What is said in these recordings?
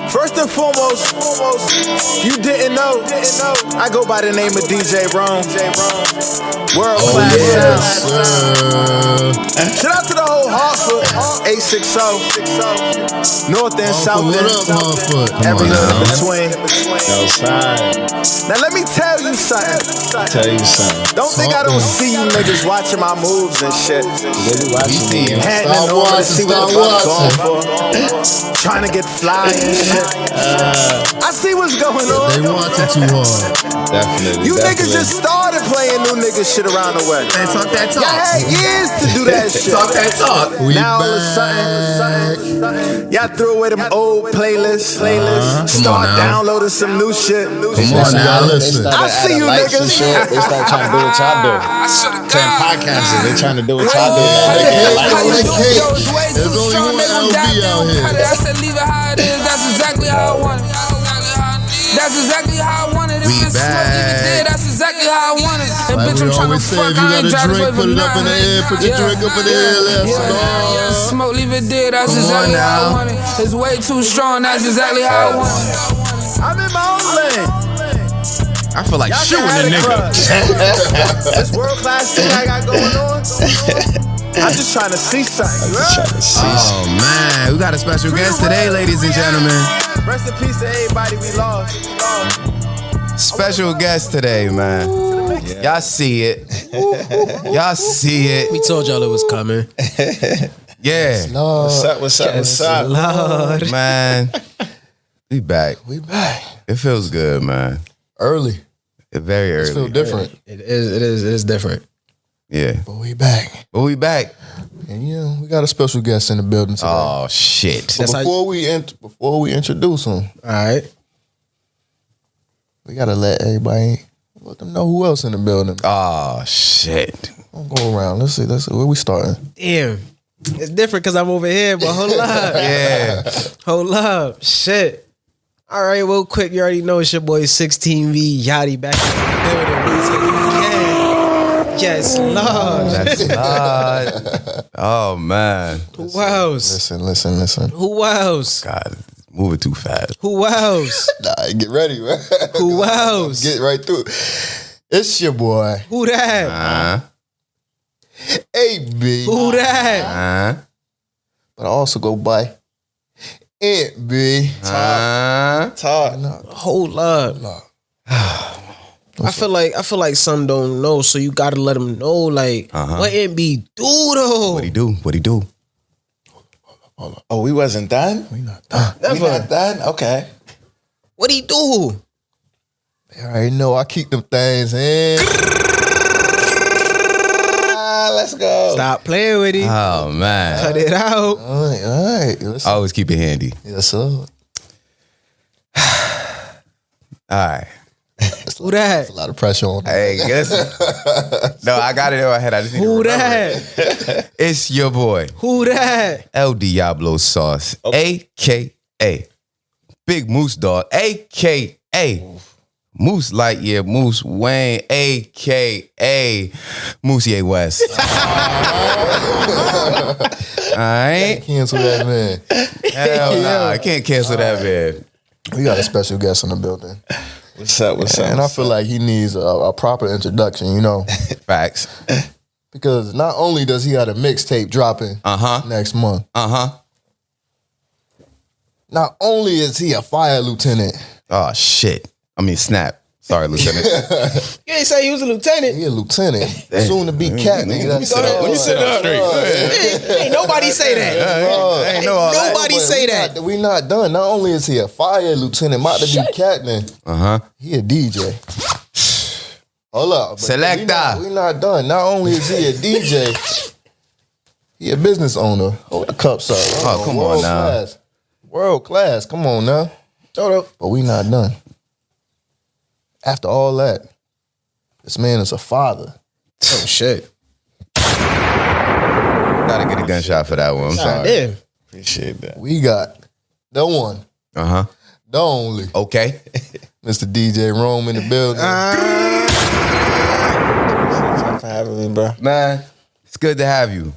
First and foremost, you didn't know, I go by the name of DJ Rome. World class sound. Shout out to the whole Hartford, 860, North and South End, every little in between. Now let me tell you something. Don't think I don't see you niggas watching my moves and shit. Handing over to see what the fuck's going for. Trying to get fly and shit. I see what's going on. They want it too hard. Definitely. You niggas just started playing new nigga shit around the way. Man, talk that talk. Y'all had years to do that shit. Talk that talk. Now all of a sudden, y'all threw away them old playlists. Start downloading some new shit. Come on now, listen. I see you niggas. They start trying to do what y'all do. Saying podcasters, they trying to do what y'all do. There's only one LB out here. I said leave it how it is. That's exactly how I want it. That's exactly how I want it. We back. That's exactly how I want it. And Like bitch, we I'm trying to always say, fuck. if you I ain't got a trying to drink, put it up in the air. Put your drink up in the air. Let's go. Smoke, leave it there. That's Come on exactly how I now. want it. It's way too strong. That's exactly how I want it. I'm in my own lane. I feel like Y'all shooting can a have nigga. This world class thing I got going on. I'm just trying to see something. Oh man, we got a special guest today, ladies and gentlemen. Rest in peace to everybody we lost. Special guest today, man. Y'all see it. Y'all see it. We told y'all it was coming. Yeah. What's up? Lord. Man. We back. It feels good, man. Early. Very early. It feels different. It is different. Yeah. But we back. But we back. And yeah, we got a special guest in the building today. Oh shit. But before we introduce him, All right. we gotta let them know who else in the building. Oh shit. Don't go around. Let's see where we starting. Damn. It's different because I'm over here, but hold up. Yeah. Hold up. Shit. All right, real quick, you already know it's your boy 16V Yadie back in the building once again. Yes, Lord. That's not. Oh man. Who else? Listen. Who else? God, moving too fast. Who else? Nah, get ready, man. Who else? Get right through it. It's your boy, Who that? AB. Who that? But I also go by Aunt B. Todd. Hold up. I feel like some don't know, so you gotta let them know. Like, what NB do though? What he do? Oh, we wasn't done? We not done. We not done? Okay. What he do? They already know I keep them things in. Let's go. Stop playing with it. Oh man. Cut it out. All right. Listen. Always keep it handy. Yes, sir. All right. Who that? There's a lot of pressure on. Hey, guess. No, I got it in my head. I just need to Who remember that? it. It's your boy, Who that? El Diablo Sauce, a.k.a. Big Moose Dog, a.k.a. Moose Lightyear, Moose Wayne, a.k.a. Moosier West. All right? Cancel that, man. Hell nah, I can't cancel that, man. We got a special guest in the building. What's up? And I feel like he needs a proper introduction, you know. Facts. Because not only does he have a mixtape dropping next month. Not only is he a fire lieutenant. Oh, shit. I mean, snap. Sorry, Lieutenant. You ain't say he was a lieutenant. He a lieutenant. Soon to be captain. Let me sit up. Let me sit up straight. Ain't nobody say that. Ain't no all that. Nobody say that. We not done. Not only is he a fire lieutenant, about to be captain. He a DJ. Hold up. Selector. We not done. Not only is he a DJ, he a business owner. Hold the cups up. Oh, come on now. World class. Come on now. Hold up. But we not done. After all that, this man is a father. Oh, shit. Gotta get a gunshot for that one. I'm sorry. Damn. Appreciate that. We got the one, the only, Okay. Mr. DJ Rome in the building. Thanks for having me, bro. Man, it's good to have you.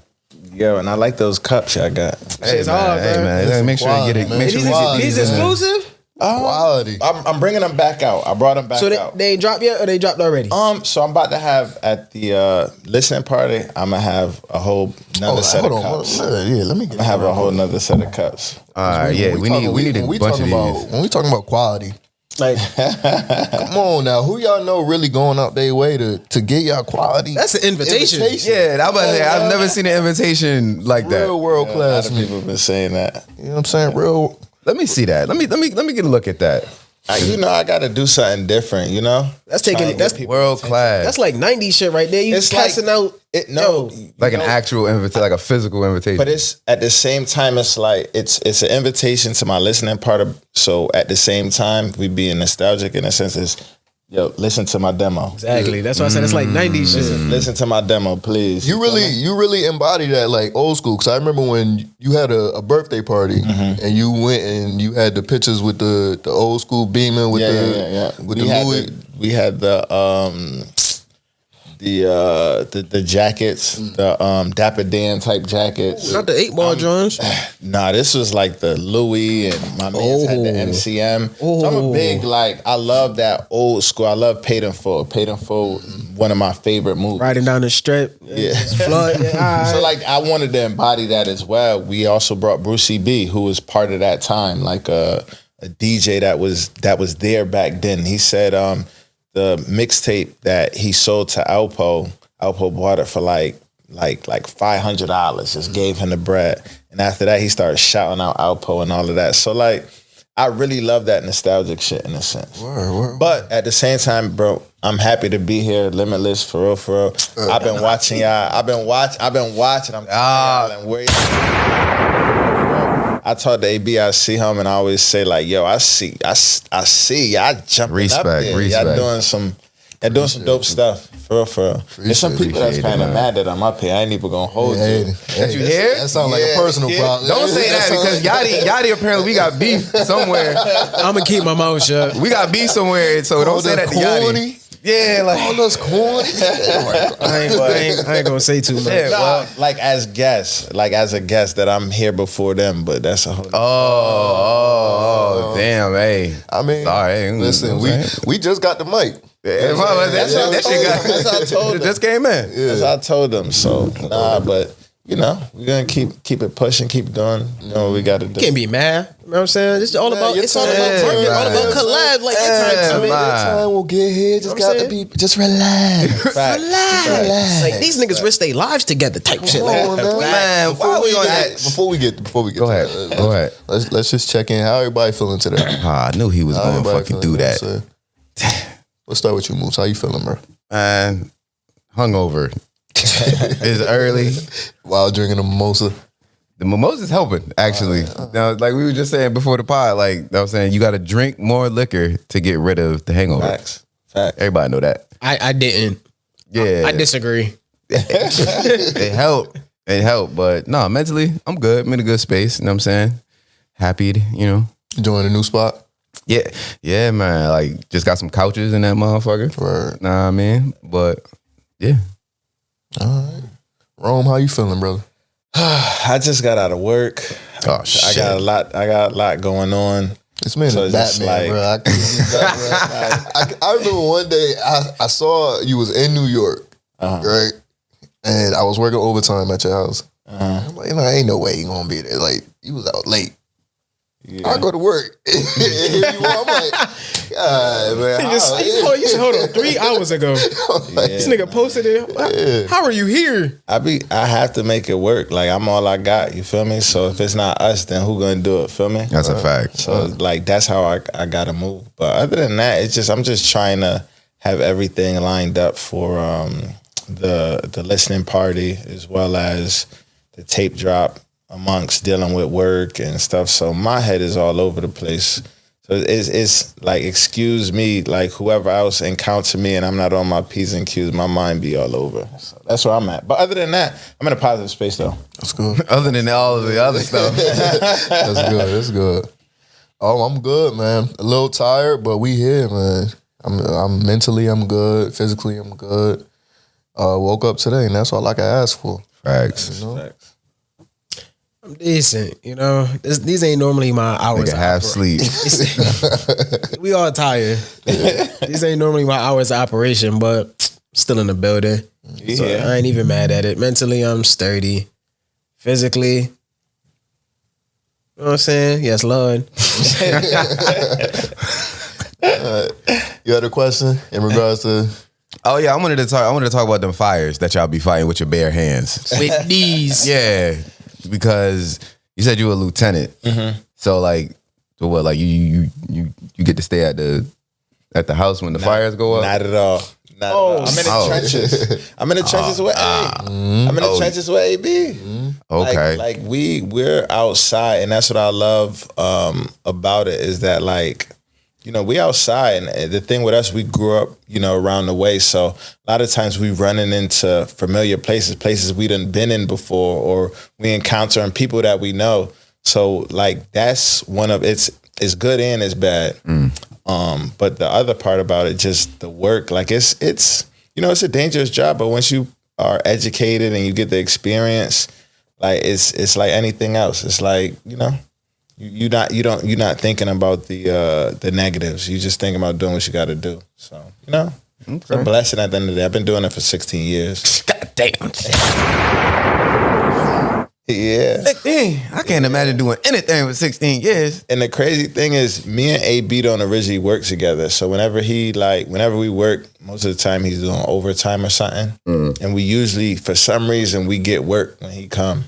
Yo, and I like those cups y'all got. Hey, It's man, hard, hey, man. man. Make sure you get it. Make sure we get These these in there. exclusive? Quality. I'm bringing them back out. I brought them back So out. they ain't dropped yet or they dropped already? So I'm about to have at the listening party. I'm gonna have a whole nother set of cups. Yeah, let me get. I'm gonna have a whole nother set of cups. All right, yeah, we need a bunch of these. When we talking about quality, Like, come on now, who y'all know really going out their way to get y'all quality? that's an invitation. Yeah, I was about to say, I've never seen an invitation like that. Real world A lot class. of people have been saying that. You know what I'm saying? Real. Let me see that. Let me get a look at that. I got to do something different. You know, That's taking that's World class. that's like 90s shit right there. You It's passing like- out. no, Like an actual invitation, like a physical invitation. but it's at the same time. It's like it's an invitation to my listening part of. So at the same time, we being nostalgic in a sense. Is yo, listen to my demo. Exactly. That's why I said it's like 90s shit. Listen to my demo, please. You really embody that like old school. Cause I remember when you had a birthday party and you went and you had the pictures with the old school beaming with with we the had Louis. we had the jackets, the Dapper Dan type jackets. Not the 8-ball joints. Nah, this was like the Louis and my man had the MCM. So I'm a big I love that old school. I love Paid in Full. Paid in Full, one of my favorite movies. Riding down the strip. Yeah. Flood. Yeah, So I wanted to embody that as well. We also brought Brucey B, who was part of that time, like a DJ that was there back then. He said the mixtape that he sold to Alpo bought it for like $500. Just gave him the bread, and after that he started shouting out Alpo and all of that. So I really love that nostalgic shit in a sense. Word. But at the same time, bro, I'm happy to be here. Limitless, for real, for real. I've been watching y'all. I've been watching. I'm and waiting. I talk to AB, I see him, and I always say yo, I see, y'all jumping up there. Y'all doing some dope stuff. For real. There's some people that's kind of mad that I'm up here. I ain't even gonna hold you. That you hear? That sounds like a personal problem. Don't say that because Yadie apparently we got beef somewhere. I'm gonna keep my mouth shut. We got beef somewhere, so don't say that to Yadie. Yeah, all us corny. I ain't gonna say too much. Yeah, well, As a guest that I'm here before them, but that's a whole. Oh, damn, hey. I mean, sorry. Listen, we just got the mic. That shit got. That's how I told It them. just came in. That's how I told them. So but we're gonna keep it pushing, keep doing. You know what we got to do. Can't be mad. You know what I'm saying? It's all about your marketing, all about time. collab. Like your time. Your time will get here. Just got to be. Just relax. Fact. Like these niggas risk their lives together type shit. Come on, Like, man. Why we on that? Before we get Go ahead. Go ahead. Let's just check in. How everybody feeling today? I knew he was How going to everybody fucking feeling, do you know that. what I'm saying? Let's start with you, Moose. How you feeling, bro? Man, hungover. It's early. While drinking a mimosa. The mimosa's helping, actually. Now, like we were just saying before the pod, like I was saying, you got to drink more liquor to get rid of the hangover. Facts. Everybody know that. I didn't. Yeah. I disagree. It helped. It helped. But no, mentally, I'm good. I'm in a good space. You know what I'm saying? Happy, Enjoying a new spot. Yeah, man. Like, just got some couches in that motherfucker. Word. Nah, I mean, but yeah. All right. Rome, how you feeling, brother? I just got out of work. Oh, shit. I got a lot going on. This man So is it's just Batman, bro. I remember one day I saw you was in New York, right? And I was working overtime at your house. I'm like, ain't no way you gonna be there. Like, you was out late. Yeah. I go to work. Here you are. I'm like, God, man. You said, hold on, 3 hours ago. This nigga posted it. How are you here? I have to make it work. Like, I'm all I got. You feel me? So if it's not us, then who gonna do it? Feel me? That's a fact. So that's how I gotta move. But other than that, I'm just trying to have everything lined up for the listening party as well as the tape drop amongst dealing with work and stuff. So my head is all over the place. So it's like, excuse me, like whoever else encounter me and I'm not on my P's and Q's, my mind be all over. So that's where I'm at. But other than that, I'm in a positive space though. That's good. Other than all of the other stuff. That's good. Oh, I'm good, man. A little tired, but we here, man. I'm mentally, I'm good. Physically, I'm good. Woke up today, and that's all I can ask for. Facts. You know? Facts. I'm decent, you know. These ain't normally my hours. Nigga half sleep. We all tired. These ain't normally my hours of operation, but still in the building. Yeah. So I ain't even mad at it. Mentally, I'm sturdy. Physically, you know what I'm saying? Yes, Lord. You had a question in regards to? Oh yeah, I wanted to talk about them fires that y'all be fighting with your bare hands. With these. Yeah, because you said you were a lieutenant. So like, so what? Like you get to stay at the house when the fires go up? Not at all. Not at all. I'm in the trenches. I'm in the trenches with A. I'm in the trenches with AB. Okay. Like we're outside, and that's what I love about it is that like, you know, we outside, and the thing with us, we grew up, you know, around the way. So a lot of times we running into familiar places we done been in before, or we encountering people that we know. So like that's one of it's good and it's bad. But the other part about it, just the work, like it's you know, it's a dangerous job, but once you are educated and you get the experience, like it's like anything else. It's like, you know, you're not thinking about the negatives. You just thinking about doing what you got to do. So, you know, it's a blessing at the end of the day. I've been doing it for 16 years. God damn. Yeah. I can't imagine doing anything for 16 years. And the crazy thing is, me and AB don't originally work together. So whenever we work, most of the time he's doing overtime or something. And we usually, for some reason, we get work when he come.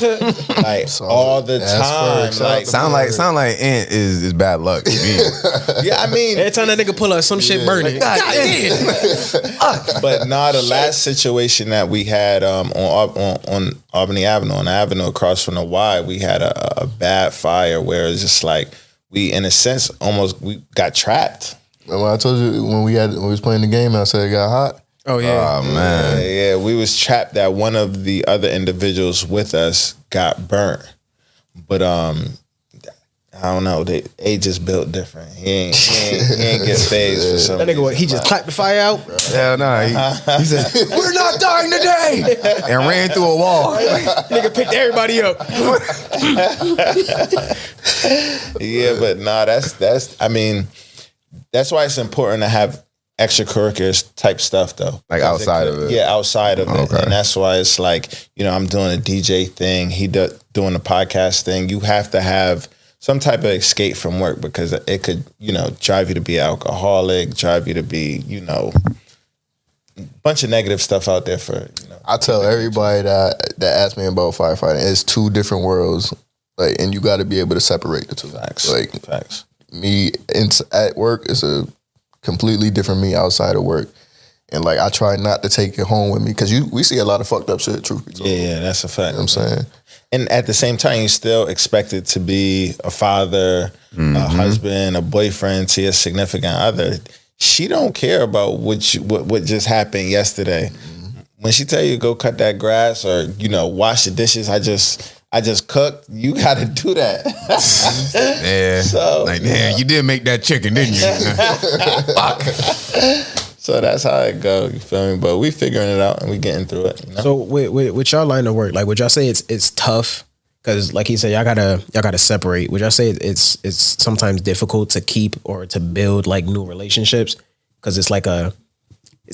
Like so all the time. Like sound like Ant is bad luck to me. Yeah, I mean, every time that nigga pull up, some shit burning. God damn. But the last situation that we had on Albany Avenue, on the avenue across from the Y, we had a bad fire where it's just like we, in a sense, we got trapped. When I told you when we was playing the game and I said it got hot. Oh yeah. Oh man. Yeah, we was trapped that one of the other individuals with us got burnt. But I don't know, they just built different. He ain't get phased for some That nigga, reason. he just clapped the fire out. Hell no. He said, "We're not dying today," and ran through a wall. Nigga picked everybody up. Yeah, but nah, that's I mean, that's why it's important to have extracurriculars type stuff though. Like outside of it. Yeah, outside of it. Okay. And that's why it's like, you know, I'm doing a DJ thing, he doing the podcast thing. You have to have some type of escape from work because it could, you know, drive you to be alcoholic, drive you to be, you know, a bunch of negative stuff out there for, you know. I tell everybody that asks me about firefighting, it's two different worlds. Like, and you got to be able to separate the two. Facts. Like, Facts. Me at work is a completely different me outside of work. And like, I try not to take it home with me because we see a lot of fucked up shit, truth be told. Yeah, that's a fact. You know what I'm saying? And at the same time, you still expected to be a father, a husband, a boyfriend to your significant other. She don't care about what just happened yesterday. When she tell you go cut that grass or, you know, wash the dishes, I just cooked. You got to do that. Yeah. So, like, damn, you did make that chicken, didn't you? Fuck. So that's how it go. You feel me? But we figuring it out and we getting through it. You know? So with y'all line of work, like would y'all say it's tough? Because like he said, y'all gotta separate. Would y'all say it's sometimes difficult to keep or to build like new relationships? Because it's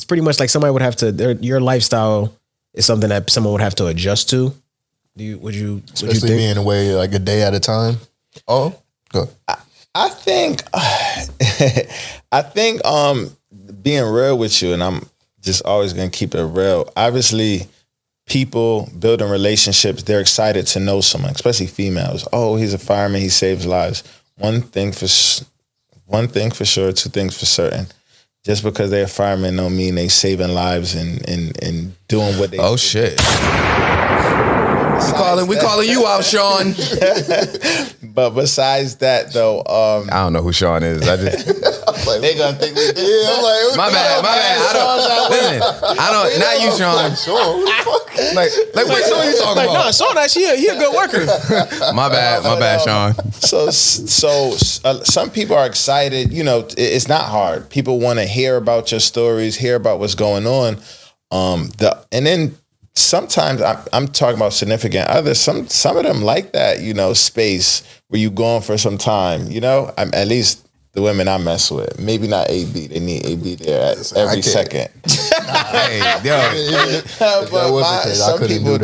pretty much like somebody would have to. Your lifestyle is something that someone would have to adjust to. Would you think? Being away like a day at a time. Oh, go. I think being real with you, and I'm just always gonna keep it real. Obviously, people building relationships, they're excited to know someone, especially females. Oh, he's a fireman, he saves lives. One thing for sure, two things for certain. Just because they're a fireman don't mean they saving lives and doing what they do. Oh shit. We calling you out, Sean. But besides that, though, I don't know who Sean is. they gonna think we did. Yeah, I'm like, My bad. I don't. Not you, Sean. Sean, who the fuck? Like what Sean you talking Like, about? nah, Sean actually he a good worker. My bad, Sean. So some people are excited. You know, it's not hard. People want to hear about your stories, hear about what's going on. And then sometimes I'm talking about significant others. Some of them like that, you know, space where you going for some time, you know. At least the women I mess with. Maybe not AB. They need AB there at every second. Some people,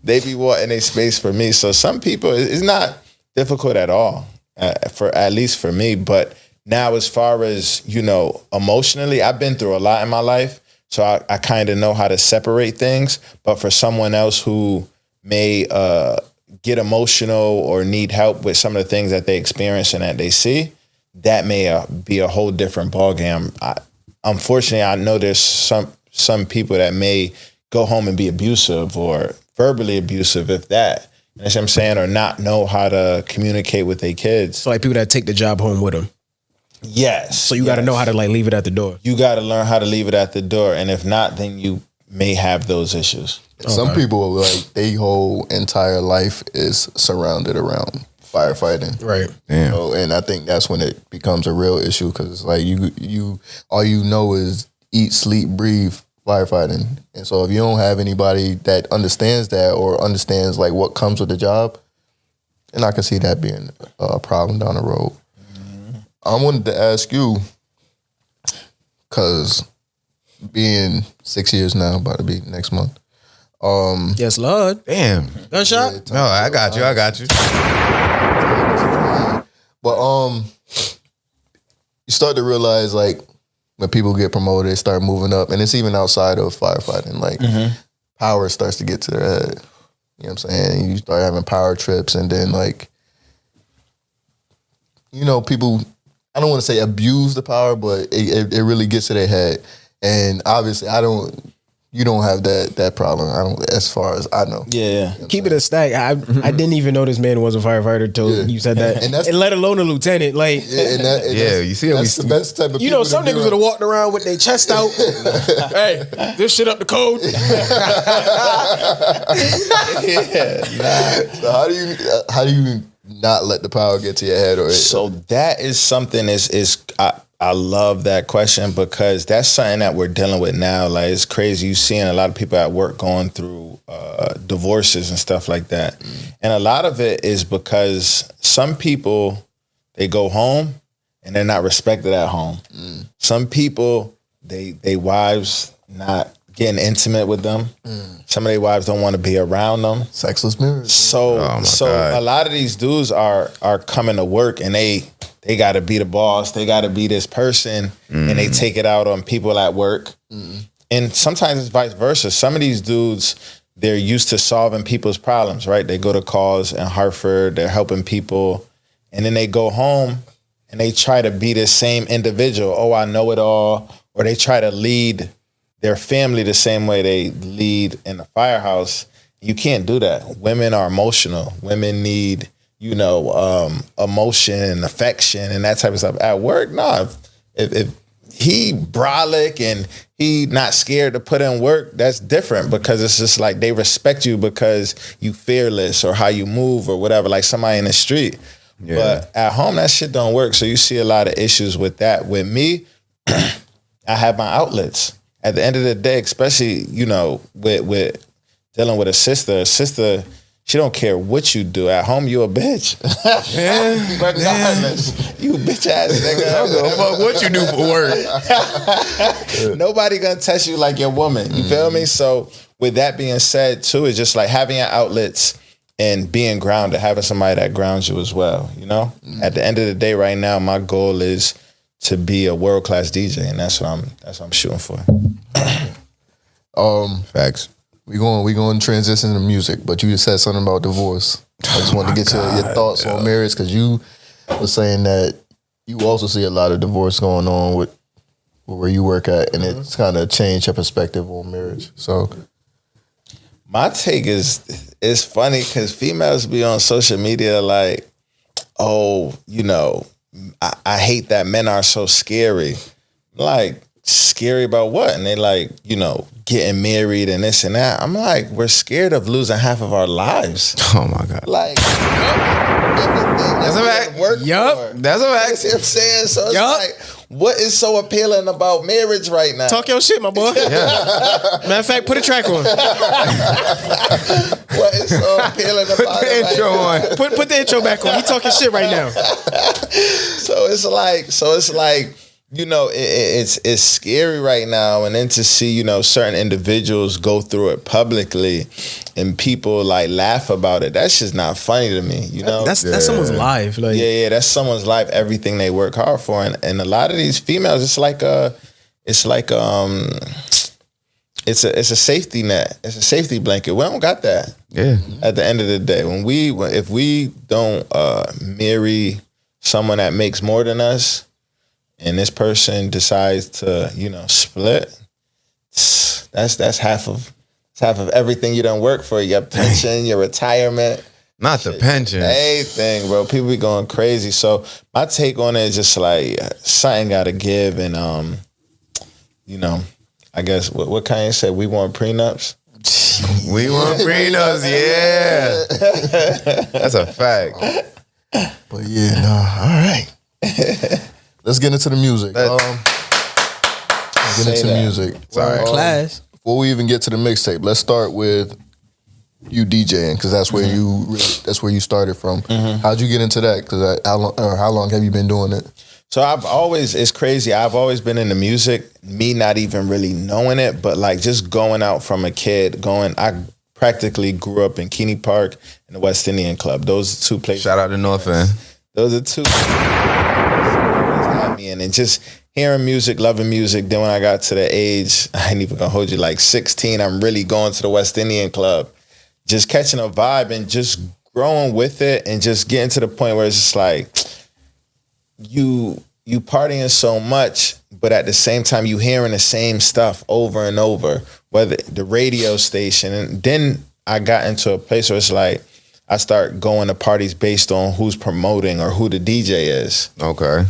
they be wanting a space for me. So some people, it's not difficult at all, at least for me. But now as far as, you know, emotionally, I've been through a lot in my life. So I kind of know how to separate things. But for someone else who may get emotional or need help with some of the things that they experience and that they see, that may be a whole different ballgame. Unfortunately, I know there's some people that may go home and be abusive or verbally abusive, if that. You know what I'm saying? Or not know how to communicate with their kids. So like people that take the job home with them. Yes. So you got to know how to like leave it at the door. You got to learn how to leave it at the door. And if not, then you may have those issues. Some people, like, their whole entire life is surrounded around firefighting. Right. Damn. So, and I think that's when it becomes a real issue, because it's like you all you know is eat, sleep, breathe firefighting. And so if you don't have anybody that understands that or understands like what comes with the job, then I can see that being a problem down the road. I wanted to ask you, because being 6 years now, about to be next month. Yes, Lord. Damn. Gunshot? No, I got you. But you start to realize, like, when people get promoted, they start moving up, and it's even outside of firefighting. Like, power starts to get to their head. You know what I'm saying? And you start having power trips, and then, like, you know, people, I don't want to say abuse the power, but it really gets to their head. And obviously, you don't have that problem. I don't, as far as I know. Yeah. You know Keep it a stack. I didn't even know this man was a firefighter till you said that, and let alone a lieutenant. Like, you see, that's the best type of. You know, some niggas would have walked around with their chest out. Hey, this shit up the code. So how do you not let the power get to your head? Or So that is something I love that question, because that's something that we're dealing with now. Like, it's crazy. You're seeing a lot of people at work going through divorces and stuff like that. And a lot of it is because some people, they go home and they're not respected at home. Some people, they wives not getting intimate with them. Some of their wives don't want to be around them. Sexless marriage. So a lot of these dudes are coming to work, and they got to be the boss. They got to be this person, and they take it out on people at work. And sometimes it's vice versa. Some of these dudes, they're used to solving people's problems, right? They go to calls in Hartford, they're helping people, and then they go home and they try to be the same individual. Oh, I know it all. Or they try to lead their family the same way they lead in the firehouse. You can't do that. Women are emotional. Women need, you know, emotion and affection and that type of stuff. At work, no. If he brolic and he not scared to put in work, that's different, because it's just like they respect you because you fearless or how you move or whatever, like somebody in the street. Yeah. But at home, that shit don't work. So you see a lot of issues with that. With me, I have my outlets. At the end of the day, especially, you know, with dealing with a sister, she don't care what you do. At home, you a bitch. Regardless. You bitch ass nigga. I don't give a fuck what you do for work. Nobody gonna test you like your woman. You feel me? So with that being said, too, it's just like having your outlets and being grounded, having somebody that grounds you as well, you know? At the end of the day, right now, my goal is to be a world-class DJ, and that's what I'm shooting for. Facts. We going to transition to music, but you just said something about divorce. I just wanted to get your thoughts on marriage, because you were saying that you also see a lot of divorce going on with where you work at, and it's kind of changed your perspective on marriage. So my take is, it's funny because females be on social media like, oh, you know, I hate that men are so scary. Like, scary about what? And they like, you know, getting married and this and that. I'm like, we're scared of losing half of our lives. Oh my God. Like, that's a fact. That's a fact. You see what I'm saying? So it's like, what is so appealing about marriage right now? Talk your shit, my boy. Matter of fact, put a track on. What is so appealing about Put the it intro right now? on. Put the intro back on. He talking shit right now. So it's like, you know, it's scary right now, and then to see, you know, certain individuals go through it publicly, and people like laugh about it. That's just not funny to me, you know. That's someone's life. Like, Yeah, that's someone's life. Everything they work hard for, and a lot of these females, it's a safety net. It's a safety blanket. We don't got that. Yeah. At the end of the day, if we don't marry someone that makes more than us, and this person decides to, you know, split, that's half of everything you done work for. Your pension, your retirement. Not the pension. Everything, bro. People be going crazy. So my take on it is just like something got to give, and you know, I guess what Kanye said, we want prenups. We want prenups, yeah. That's a fact. But yeah, no, all right. Let's get into the music. Sorry. class. Before we even get to the mixtape, let's start with you DJing, because that's where you started from. How'd you get into that? Because how long have you been doing it? So it's crazy. I've always been into music, me not even really knowing it, but like just going out from a kid, I practically grew up in Keeney Park and the West Indian Club. Those are two places. Shout out to North End. Those are two me in, and just hearing music, loving music. Then when I got to the age, I ain't even gonna hold you, like 16, I'm really going to the West Indian Club, just catching a vibe and just growing with it, and just getting to the point where it's just like you partying so much, but at the same time you hearing the same stuff over and over, whether the radio station. And then I got into a place where it's like I start going to parties based on who's promoting or who the DJ is. Okay.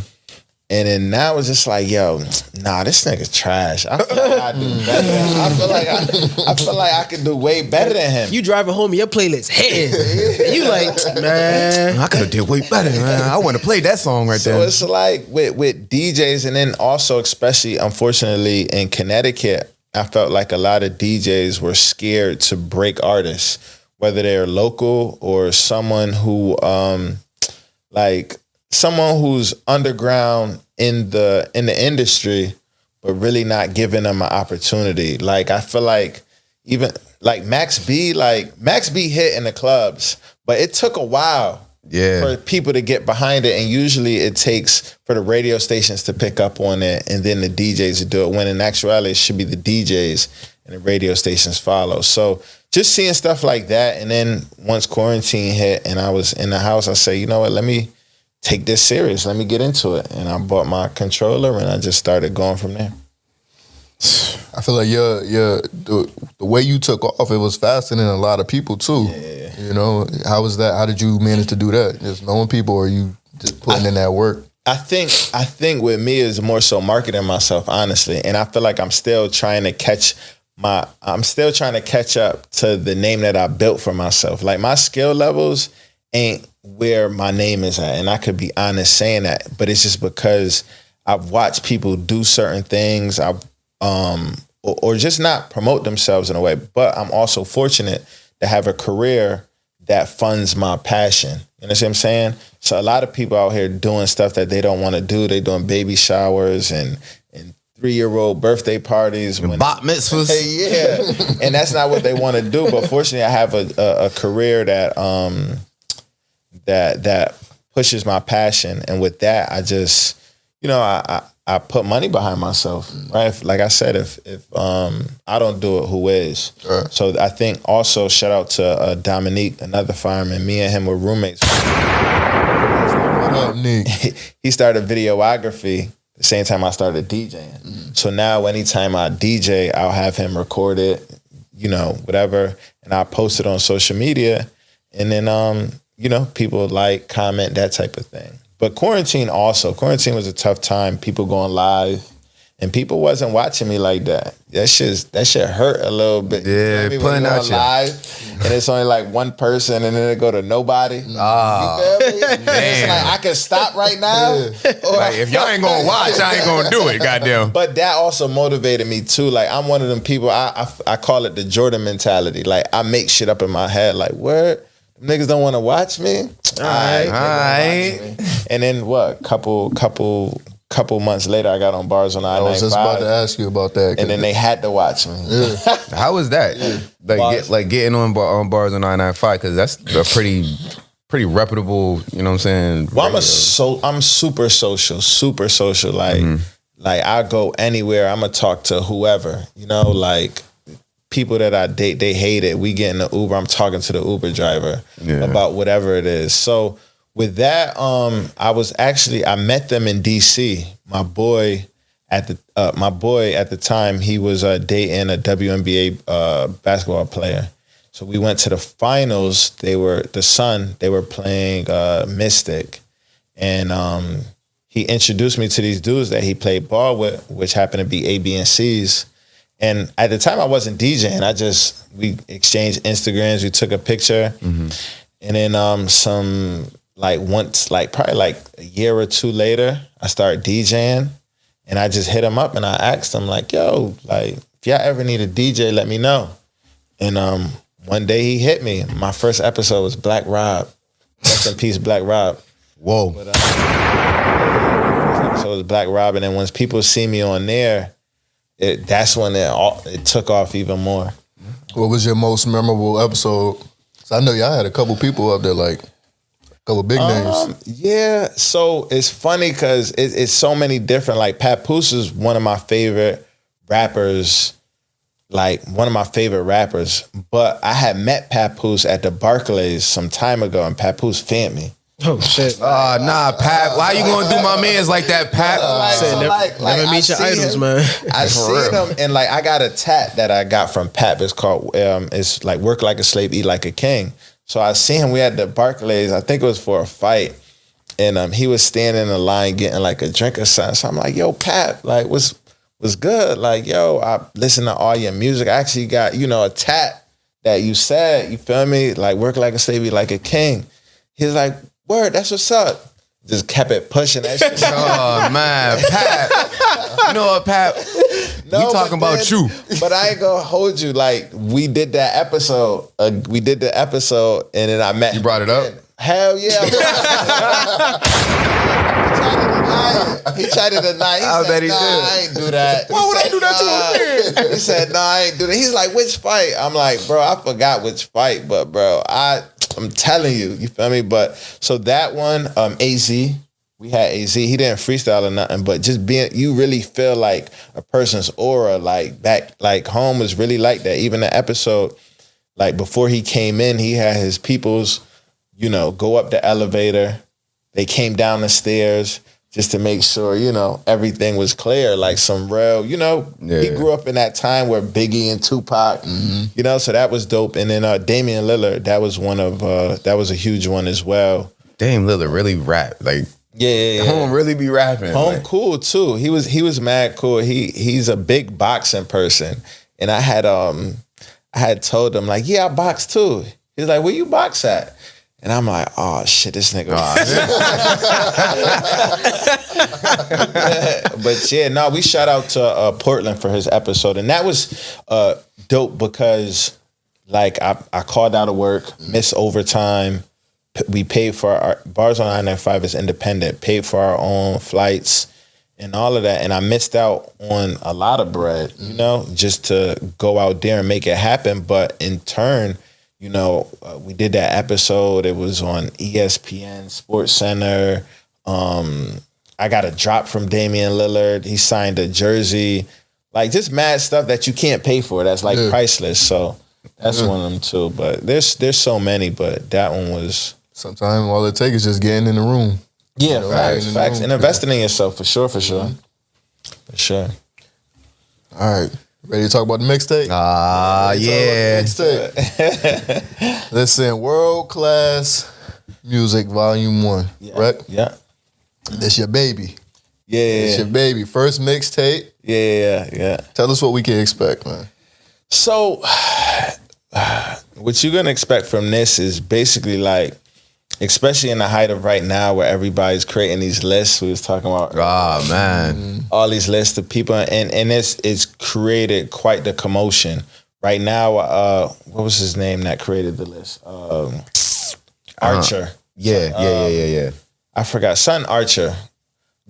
And then now it's just like, yo, nah, this nigga's trash. I feel like I do better. I feel like I could do way better than him. You driving home, your playlist hitting. And you like, man, I could have did way better, man. I want to play that song right So there. it's like with DJs, and then also, especially, unfortunately, in Connecticut, I felt like a lot of DJs were scared to break artists, whether they're local or someone who, someone who's underground in the industry, but really not giving them an opportunity. Like, I feel like even like Max B hit in the clubs, but it took a while for people to get behind it. And usually it takes for the radio stations to pick up on it, and then the DJs to do it, when in actuality it should be the DJs and the radio stations follow. So just seeing stuff like that. And then once quarantine hit and I was in the house, I say, you know what, let me take this serious. Let me get into it. And I bought my controller and I just started going from there. I feel like the way you took off, it was faster than a lot of people too. Yeah. You know, how was that? How did you manage to do that? Just knowing people, or you just putting in that work? I think with me is more so marketing myself, honestly. And I feel like I'm still trying to catch up to the name that I built for myself. Like, my skill levels ain't where my name is at. And I could be honest saying that, but it's just because I've watched people do certain things, or just not promote themselves in a way. But I'm also fortunate to have a career that funds my passion. You know what I'm saying? So a lot of people out here doing stuff that they don't want to do. They doing baby showers and 3-year-old birthday parties, Bat mitzvahs. Yeah, and that's not what they want to do. But fortunately, I have a career that that pushes my passion, and with that, I just, you know, I put money behind myself, right? Like I said, if I don't do it, who is? Right. So I think also shout out to Dominique, another fireman. Me and him were roommates. What up, Nick? He started videography the same time I started DJing. So now anytime I DJ, I'll have him record it, you know, whatever, and I'll post it on social media, and then you know, people like, comment, that type of thing. But quarantine was a tough time. People going live And people wasn't watching me like that. That shit hurt a little bit. Yeah, you putting out live, and it's only like one person, and then it go to nobody. You feel me? It's like I can stop right now. Like, if y'all ain't gonna watch, I ain't gonna do it. Goddamn. But that also motivated me too. Like I'm one of them people. I call it the Jordan mentality. Like I make shit up in my head. Like where niggas don't want to watch me. All right. And then what? Couple months later, I got on Bars on I-95. I was just about to ask you about that. And then they had to watch me. Yeah. How was that? Like getting on Bars on I-95, because that's a pretty reputable, you know what I'm saying? Well, I'm super social. Like I go anywhere, I'm gonna talk to whoever. You know, like people that I date, they hate it. We get in the Uber, I'm talking to the Uber driver about whatever it is. So with that, I met them in DC. My boy at the time, he was dating a WNBA basketball player. So we went to the finals. They were playing Mystic, and he introduced me to these dudes that he played ball with, which happened to be A, B, and C's. And at the time, I wasn't DJing. We exchanged Instagrams. We took a picture, and then probably a year or two later, I started DJing, and I just hit him up and I asked him like, "Yo, like if y'all ever need a DJ, let me know." And one day he hit me. My first episode was Black Rob. Rest in peace, Black Rob. Whoa. But, first episode was Black Rob, and then once people see me on there, that's when it took off even more. What was your most memorable episode? So I know y'all had a couple people up there, like a couple big names. Yeah, so it's funny because it's so many different. Like Papoose is one of my favorite rappers. But I had met Papoose at the Barclays some time ago, and Papoose fanned me. Oh shit! Nah, Pap. Why you gonna do my mans like that, Pap? Never meet your idols, man. I seen him, and like I got a tat that I got from Pap. It's called it's like "Work Like a Slave, Eat Like a King." So I seen him. We had the Barclays. I think it was for a fight, and he was standing in the line getting like a drink or something. So I'm like, "Yo, Pap, like what's good? Like, yo, I listen to all your music. I actually got a tat that you said. You feel me? Like work like a slave, eat like a king." He's like, "Word, that's what's up." Just kept it pushing that shit. Oh man, Pap. You know what, Pap? We talking about you. But I ain't gonna hold you. Like we did that episode. And then I met. You brought it up? Hell yeah. He tried to deny. I bet he did. I ain't do that. Why would I do that to a man? He said, "No, I ain't do that." He's like, "Which fight?" I'm like, "Bro, I forgot which fight, but bro, I'm telling you, you feel me?" But so that one, AZ, we had AZ. He didn't freestyle or nothing, but just you really feel like a person's aura, like back, like home was really like that. Even the episode, like before he came in, he had his peoples, go up the elevator. They came down the stairs just to make sure, everything was clear. Like some real, he grew up in that time where Biggie and Tupac, so that was dope. And then Damian Lillard, that was a huge one as well. Dame Lillard really rap. Like, yeah. Home really be rapping. Home like. Cool too. He was mad cool. He's a big boxing person. And I had told him like, yeah, I box too. He's like, where you box at? And I'm like, oh shit, this nigga. But yeah, no, we shout out to Portland for his episode. And that was dope because like I called out of work, missed overtime. We paid for our Bars on I-95 is independent, paid for our own flights and all of that. And I missed out on a lot of bread, just to go out there and make it happen. But in turn, we did that episode. It was on ESPN, Sports Center. I got a drop from Damian Lillard. He signed a jersey. Like just mad stuff that you can't pay for. That's like priceless. So that's one of them too. But there's so many, but that one was. Sometimes all it takes is just getting in the room. Yeah, facts. And investing in yourself for sure. For sure. All right. Ready to talk about the mixtape? Yeah. Mixtape. Listen, World Class Music Volume 1, right? Yeah. This your baby. Yeah. It's your baby. First mixtape. Yeah. Tell us what we can expect, man. So, what you're gonna expect from this is basically like, especially in the height of right now where everybody's creating these lists we was talking about earlier. Oh man. All these lists of people, and it's created quite the commotion. Right now, what was his name that created the list? Archer. Yeah. I forgot. Son Archer.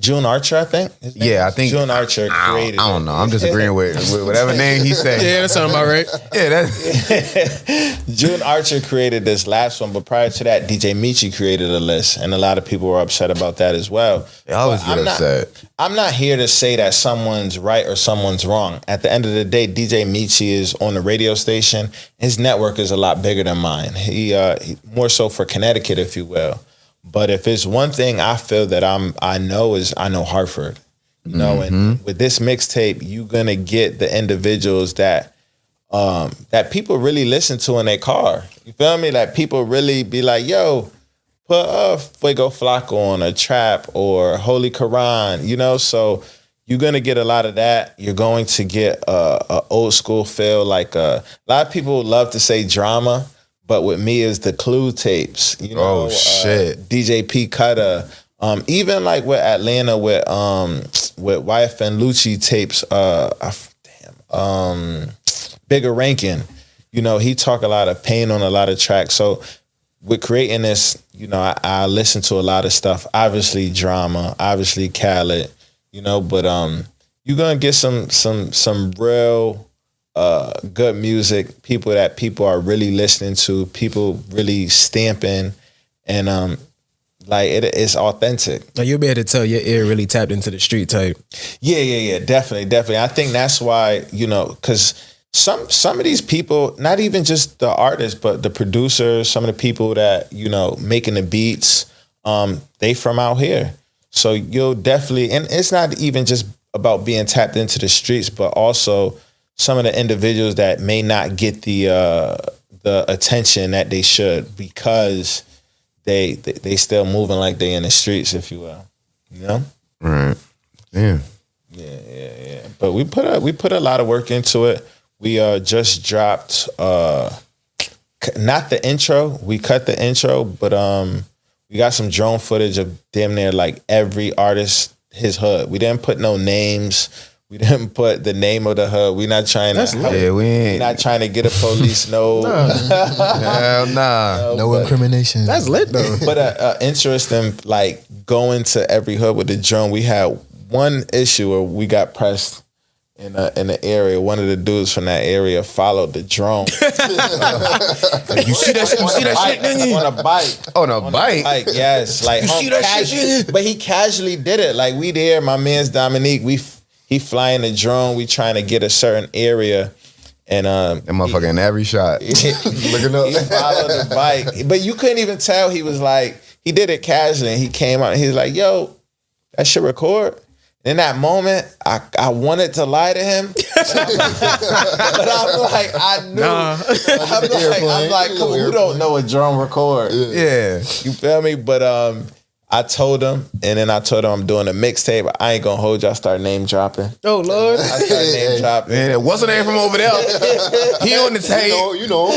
June Archer, I think. Yeah, I think June Archer created. I don't know. I'm just agreeing with whatever name he said. Yeah, that sounds about right. Yeah, that's June Archer created this last one, but prior to that, DJ Michi created a list, and a lot of people were upset about that as well. I always get upset. I'm not here to say that someone's right or someone's wrong. At the end of the day, DJ Michi is on the radio station. His network is a lot bigger than mine. He more so for Connecticut, if you will. But if it's one thing I feel that I know Hartford. You know, and with this mixtape, you're gonna get the individuals that people really listen to in their car. You feel me? Like people really be like, yo, put Fuego Flaco on a Trap or Holy Quran, you know? So you're gonna get a lot of that. You're going to get a old school feel. Like a lot of people love to say drama. But with me is the Clue tapes, you know. Oh shit! DJ P Cutter, even like with Atlanta with YFN Lucci tapes. Bigger Rankin, you know, he talk a lot of pain on a lot of tracks. So with creating this, you know, I listen to a lot of stuff. Obviously drama, obviously Khaled, you know. But you're gonna get some real. Good music, people are really listening to, people really stamping, and like it's authentic. Now you'll be able to tell your ear really tapped into the street type. Yeah, definitely. I think that's why, you know, because some of these people, not even just the artists, but the producers, some of the people that, you know, making the beats, they from out here. So you'll definitely, and it's not even just about being tapped into the streets, but also some of the individuals that may not get the attention that they should because they still moving like they in the streets, if you will. You know? right. Yeah. Yeah. But we put a lot of work into it. We just dropped not the intro. We cut the intro, but we got some drone footage of damn near like every artist, his hood. We didn't put no names. We didn't put the name of the hood. We're not trying to. Yeah, we ain't. We're not trying to get a police. No. Hell nah. No incrimination. That's lit though. But interesting, like going to every hood with the drone. We had one issue where we got pressed in the area. One of the dudes from that area followed the drone. You see that shit? You see that shit, nigga? On a bike. On a bike? Like, yes. Like, You see that shit? but he casually did it. Like, we there, my man's Dominique, he flying the drone. We trying to get a certain area, and That motherfucker in every shot. looking up. He followed the bike, but you couldn't even tell. He was like, he did it casually. And he came out and he was like, "Yo, that should record." In that moment, I wanted to lie to him, but I'm like, I knew. I'm like, come on, who don't know a drone record? Yeah. You feel me? But I told him, and then I told him I'm doing a mixtape. I ain't gonna hold you. I start name dropping. Oh Lord! I started name dropping. Man, what's the name from over there? He on the tape. You know.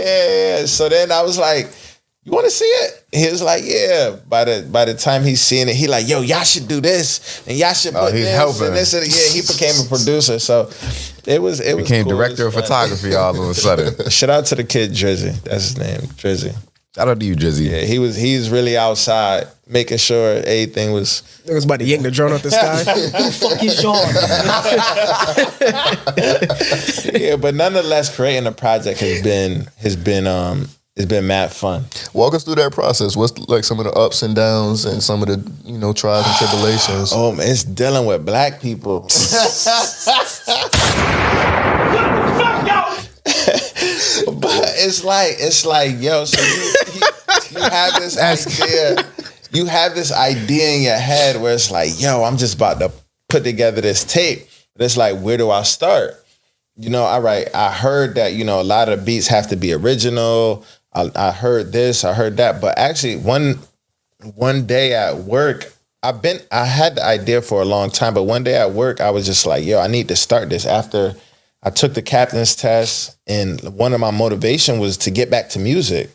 Yeah. So then I was like, "You want to see it?" He was like, "Yeah." By the time he's seeing it, he like, "Yo, y'all should do this, and y'all should put he's this helping. and this." And yeah, he became a producer. So it was Became cool. director of photography all of a sudden. Shout out to the kid Drizzy. That's his name, Drizzy. Shout out to you, Drizzy. Yeah, he's really outside making sure everything was. Niggas about to yank the drone out the sky. Who the fuck is y'all? Yeah, but nonetheless, creating a project has been mad fun. Walk us through that process. What's like some of the ups and downs and some of the trials and tribulations? Oh, man, it's dealing with black people. But it's like, yo, so you have this idea. You have this idea in your head where it's like, yo, I'm just about to put together this tape. But it's like, where do I start? You know, all right, I heard that, you know, a lot of beats have to be original. I heard this, I heard that. But actually, one day at work, I had the idea for a long time, but one day at work, I was just like, yo, I need to start this. After I took the captain's test, and one of my motivation was to get back to music.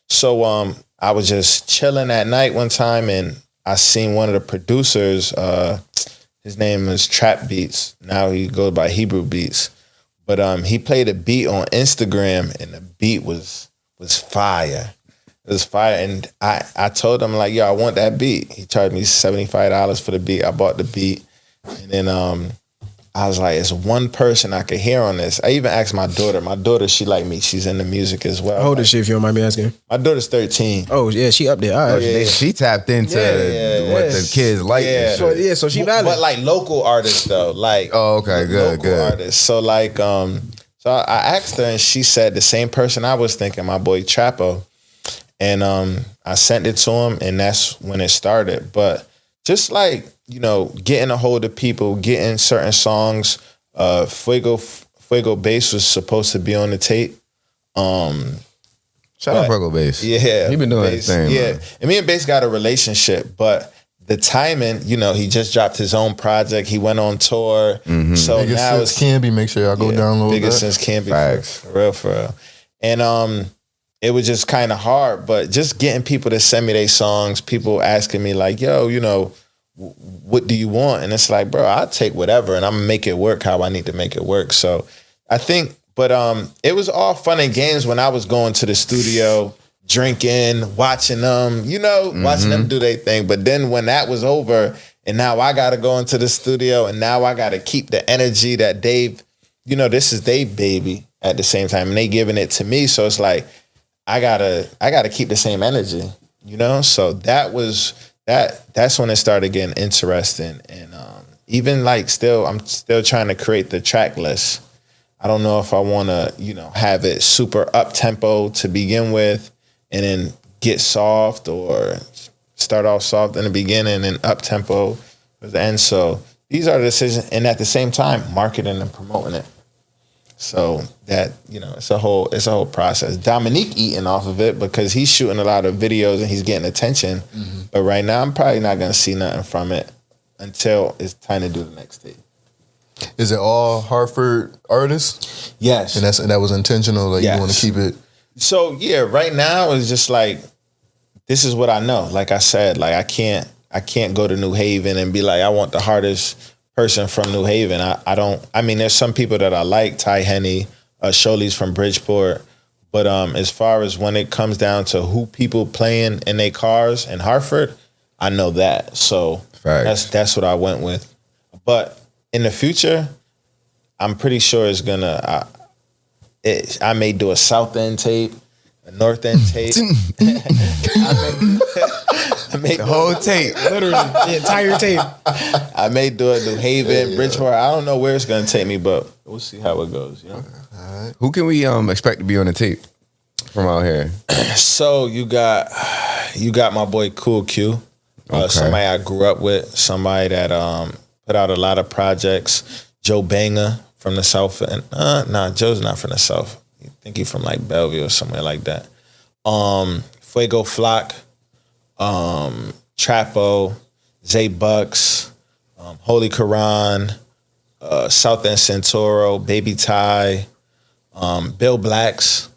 So I was just chilling at night one time, and I seen one of the producers, his name is Trap Beats. Now he goes by Hebrew Beats. But he played a beat on Instagram, and the beat was fire. It was fire, and I told him, like, yo, I want that beat. He charged me $75 for the beat. I bought the beat, and then I was like, it's one person I could hear on this. I even asked my daughter. My daughter, she like me. She's into music as well. How old is she, if you don't mind me asking? My daughter's 13. Oh, yeah, she up there. All right. Yeah. She tapped into what the kids like. Yeah. So she valid. But like local artists though. Like okay, good. Artists. So like so I asked her, and she said the same person I was thinking, my boy Trapo. And I sent it to him, and that's when it started. But just like, you know, getting a hold of people, getting certain songs. Fuego Bass was supposed to be on the tape. Shout out Fuego Bass. Yeah. He been doing his thing. Yeah. Man. And me and Bass got a relationship, but the timing, you know, he just dropped his own project. He went on tour. Mm-hmm. So Biggest now Since Can Be. Make sure y'all go download Biggest that. Since Can Be. Facts. For real. And it was just kind of hard, but just getting people to send me their songs, people asking me like, yo, you know, what do you want? And it's like, bro, I'll take whatever, and I'm gonna make it work how I need to make it work. So I think, but it was all fun and games when I was going to the studio, drinking, watching them, you know, watching them do their thing. But then when that was over, and now I gotta go into the studio, and now I gotta keep the energy that Dave, you know, this is Dave baby at the same time, and they giving it to me. So it's like, I gotta keep the same energy, you know? So that's when it started getting interesting. And even like I'm still trying to create the track list. I don't know if I wanna, you know, have it super up tempo to begin with and then get soft, or start off soft in the beginning and up tempo at the end. So these are the decisions, and at the same time, marketing and promoting it. So that, you know, it's a whole process. Dominique eating off of it because he's shooting a lot of videos and he's getting attention. Mm-hmm. But right now, I'm probably not gonna see nothing from it until it's time to do the next tape. Is it all Hartford artists? Yes, And that was intentional. Like Yes. you want to keep it. So yeah, right now it's just like, this is what I know. Like I said, like I can't go to New Haven and be like, I want the hardest person from New Haven. I mean, there's some people that I like, Ty Henney, Sholei's from Bridgeport, but as far as when it comes down to who people playing in their cars in Hartford, I know that. So that's what I went with. But in the future, I'm pretty sure it's gonna. I may do a South End tape, a North End tape. I may The whole tape. Literally, the entire tape. I may do it New Haven, Bridgeport. I don't know where it's gonna take me, but we'll see how it goes. You know? Who can we expect to be on the tape from out here? So you got my boy Cool Q, somebody I grew up with, somebody that put out a lot of projects. Joe Banger from the South, and Joe's not from the South. I think he's from like Bellevue or somewhere like that. Fuego Flock, Trapo, Zay Bucks, Holy Quran, South End Centauro, Baby Ty, Bill Blacks.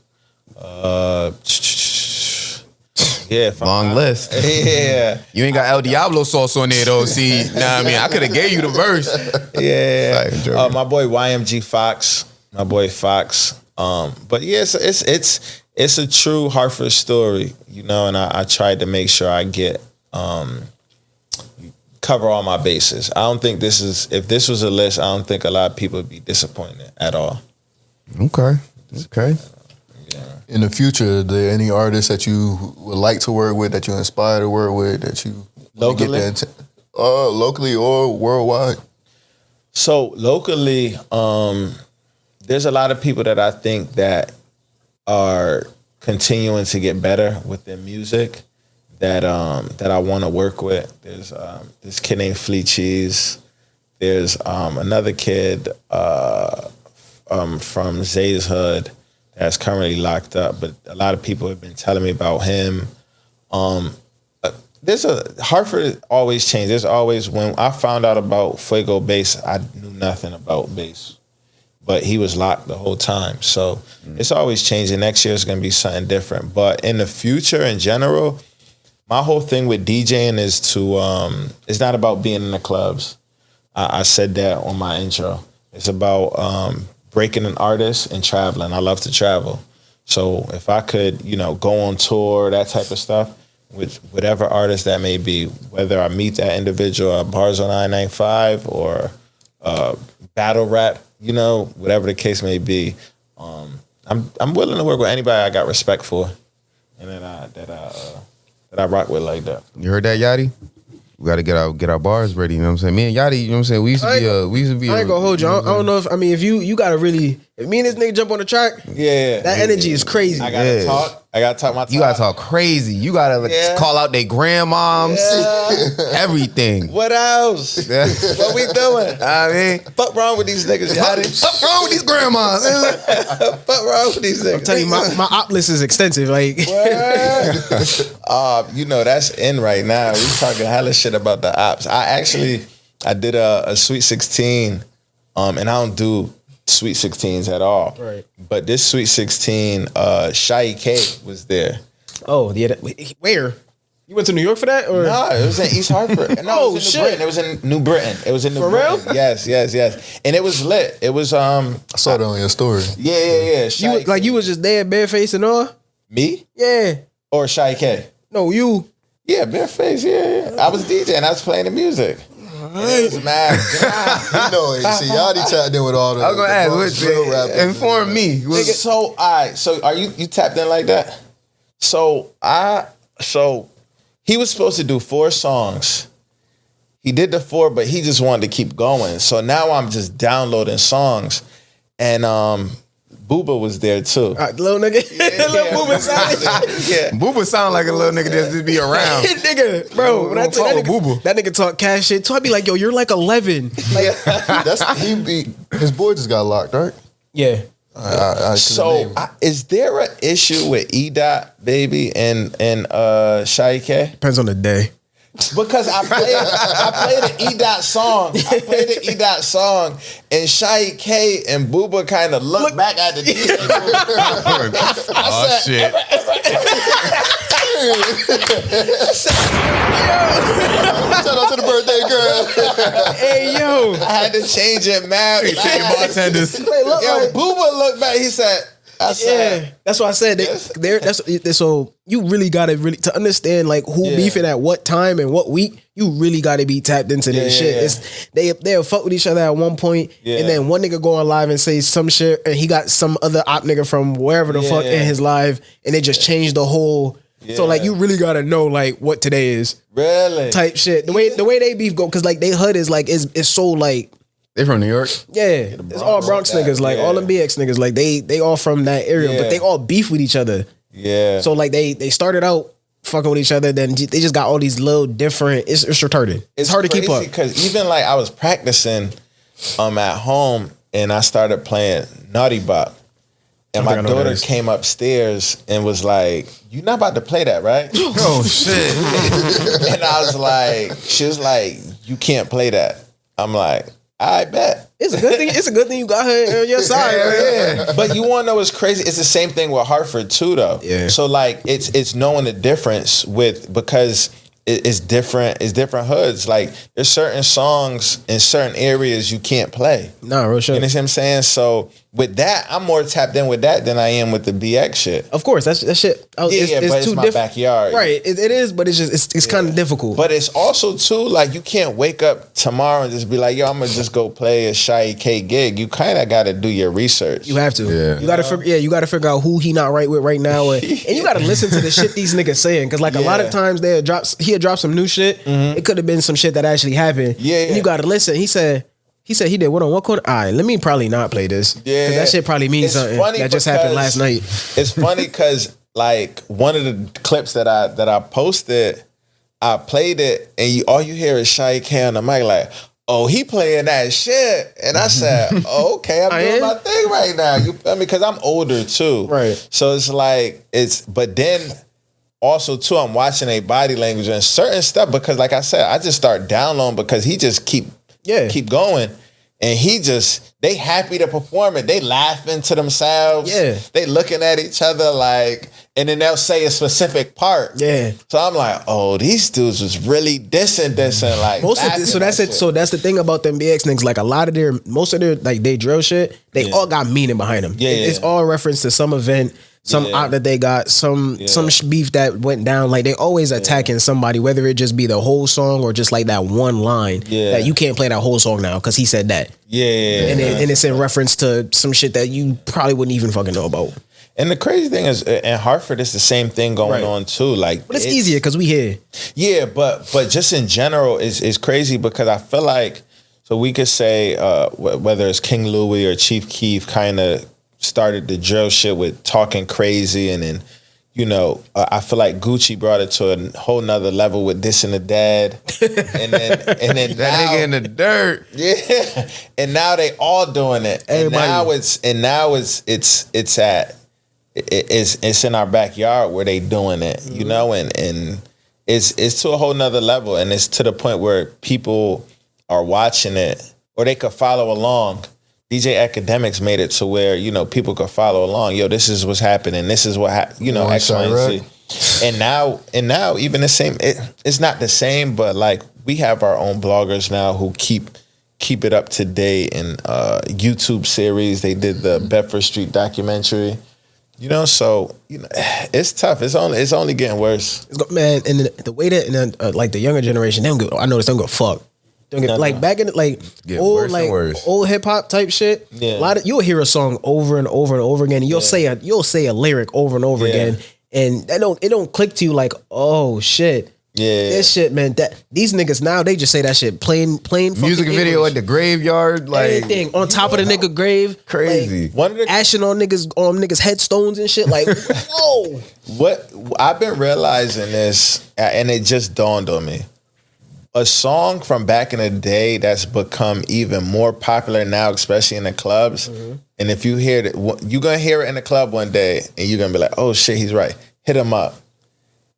Yeah, Long list. Yeah, You ain't got El Diablo sauce on there though. See, I mean, I could have gave you the verse. yeah. My boy YMG Fox, my boy Fox. But yeah, it's a true Hartford story, you know, and I tried to make sure I get cover all my bases. I don't think if this was a list, I don't think a lot of people would be disappointed at all. Okay. In the future, are there any artists that you would like to work with, that you inspire to work with, that you Locally? locally or worldwide? So locally, there's a lot of people that I think that are continuing to get better with their music that I want to work with. There's this kid named Flea Cheese. There's another kid from Zay's Hood that's currently locked up, but a lot of people have been telling me about him. Hartford always changed. There's always, when I found out about Fuego bass, I knew nothing about bass, but he was locked the whole time. So it's always changing. Next year is going to be something different. But in the future, in general, my whole thing with DJing is to, it's not about being in the clubs. I said that on my intro. It's about breaking an artist and traveling. I love to travel. So if I could, go on tour, that type of stuff, with whatever artist that may be, whether I meet that individual at Bars on 995 or battle rap, whatever the case may be, I'm willing to work with anybody I got respect for, and that I rock with like that. You heard that, Yadie? We got to get our bars ready. You know what I'm saying? Me and Yadie, you know what I'm saying? We used to be. I ain't gonna hold you. I don't know if you gotta really. If me and this nigga jump on the track, that energy is crazy. I gotta talk. I gotta talk my talk. You gotta talk crazy. You gotta call out their grandmoms, everything. What else? What we doing? I mean, fuck wrong with these niggas, Yadie? Fuck wrong with these grandmas? Fuck wrong with these niggas? I'm telling you, my op list is extensive. Like, that's in right now. We talking hella shit about the ops. I did a Sweet 16, and I don't do Sweet 16s at all. Right. But this Sweet 16, Shy K was there. Oh, yeah. Where? You went to New York for that? Or? No, it was in East Hartford. No, it was in New Britain. It was in New Britain. It was in New Britain. For real? Yes. And it was lit. It was I saw that on your story. Yeah. You was just there bareface and all? Me? Yeah. Or Shy K? No, you. Yeah, bareface, yeah. I was DJing. I was playing the music. It was mad. See, Yadie tapped in with all the. I was gonna ask, real rappers. inform me. So, so are you tapped in like that? So he was supposed to do 4 songs. He did the 4, but he just wanted to keep going. So now I'm just downloading songs, and Booba was there too. Little nigga. Little Booba sound. Yeah. Booba sound like a little nigga that just be around. Nigga, bro, when I tell that nigga talk cash shit, so I be like, yo, you're like 11. Like, his boy just got locked, right? Yeah. Is there an issue with E-Dot, baby, and Shy K? Depends on the day. Because I played an E-Dot song. And Shy K and Booba kind of look back at the DJ. Shit. Shout out to the birthday girl. Hey, yo. I had to change it, man. Bartenders. Booba looked back. He said, that's what I said. So you really gotta to understand like who beefing at what time and what week. You really gotta be tapped into this shit. They'll fuck with each other at one point, and then one nigga go on live and say some shit, and he got some other op nigga from wherever the fuck in his live, and they just changed the whole. So like you really gotta know like what today is. Really? Type shit. The way they beef go, cause like they hood is like is so like. They from New York? Yeah, it's all Bronx niggas, like all them BX niggas, like they all from that area, but they all beef with each other. Yeah. So like they started out fucking with each other, then they just got all these little different. It's retarded. It's hard to keep up. Because even like I was practicing at home, and I started playing Naughty Bop, and my daughter came upstairs and was like, "You not about to play that, right?" Oh shit! And I was like, she was like, "You can't play that." I'm like, I bet. It's a good thing. It's a good thing you got her on your side. Yeah. But you want to know what's crazy? It's the same thing with Hartford too, though. Yeah. So like, it's knowing the difference because it's different. It's different hoods. Like there's certain songs in certain areas you can't play. Nah, real shit. You know what I'm saying? So with that, I'm more tapped in with that than I am with the BX shit. Of course, that shit. It's my backyard. Right, it is, but it's just it's kind of difficult. But it's also too like you can't wake up tomorrow and just be like, yo, I'm gonna just go play a Shy K gig. You kind of got to do your research. You have to. Yeah. You got to. You got to figure out who he not right with right now, and you got to listen to the shit these niggas saying, because like a lot of times he'll drop some new shit. Mm-hmm. It could have been some shit that actually happened. Yeah. And you got to listen. He said he did what on what corner? All right, let me probably not play this. Yeah. Because that shit probably means something that just happened last night. It's funny because like one of the clips that I posted, I played it and all you hear is Shy K on the mic like, oh, he playing that shit. And I said, oh, okay, I'm doing my thing right now. You feel me? Because I'm older too. Right. So it's like, but then also too, I'm watching a body language and certain stuff because, like I said, I just start downloading because he just keep going, and they happy to perform it. They laughing to themselves. Yeah, they looking at each other like, and then they'll say a specific part. Yeah, so I'm like, oh, these dudes was really dissing like. So that's it. So that's the thing about them BX niggas. Like most of their like they drill shit, they all got meaning behind them. Yeah, it's all reference to some event. Some out that they got, some beef that went down. Like they always attacking somebody, whether it just be the whole song or just like that one line that you can't play that whole song now because he said that. And it's in reference to some shit that you probably wouldn't even fucking know about. And the crazy thing is, in Hartford, it's the same thing going on too. Like, but it's easier because we here. Yeah, but just in general, it's crazy because I feel like so we could say whether it's King Louie or Chief Keef kind of started the drill shit with talking crazy, and then I feel like Gucci brought it to a whole nother level with dissing the dad, and then that nigga in the dirt, and now they all doing it. Everybody. And now it's in our backyard where they doing it, and it's to a whole nother level, and it's to the point where people are watching it or they could follow along. DJ Academics made it to where, people could follow along. Yo, this is what's happening. This is what X, Y, and Z. And now even the same, it's not the same, but like we have our own bloggers now who keep it up to date, and YouTube series. They did the Bedford Street documentary. So it's tough. It's only getting worse. Man, and the way that like the younger generation, they don't give a fuck. Like back in old hip hop type shit. Yeah. You'll hear a song over and over and over again. And you'll say a lyric over and over again, and it don't click to you like, oh shit. Yeah, this shit, man. That these niggas now they just say that shit plain music video English. At the graveyard, like anything on top of the nigga grave, crazy. Like, ashing on niggas headstones and shit. Like, whoa. What I've been realizing is, and it just dawned on me. A song from back in the day that's become even more popular now, especially in the clubs. Mm-hmm. And if you hear it, you're going to hear it in the club one day and you're going to be like, oh shit, he's right. Hit him up.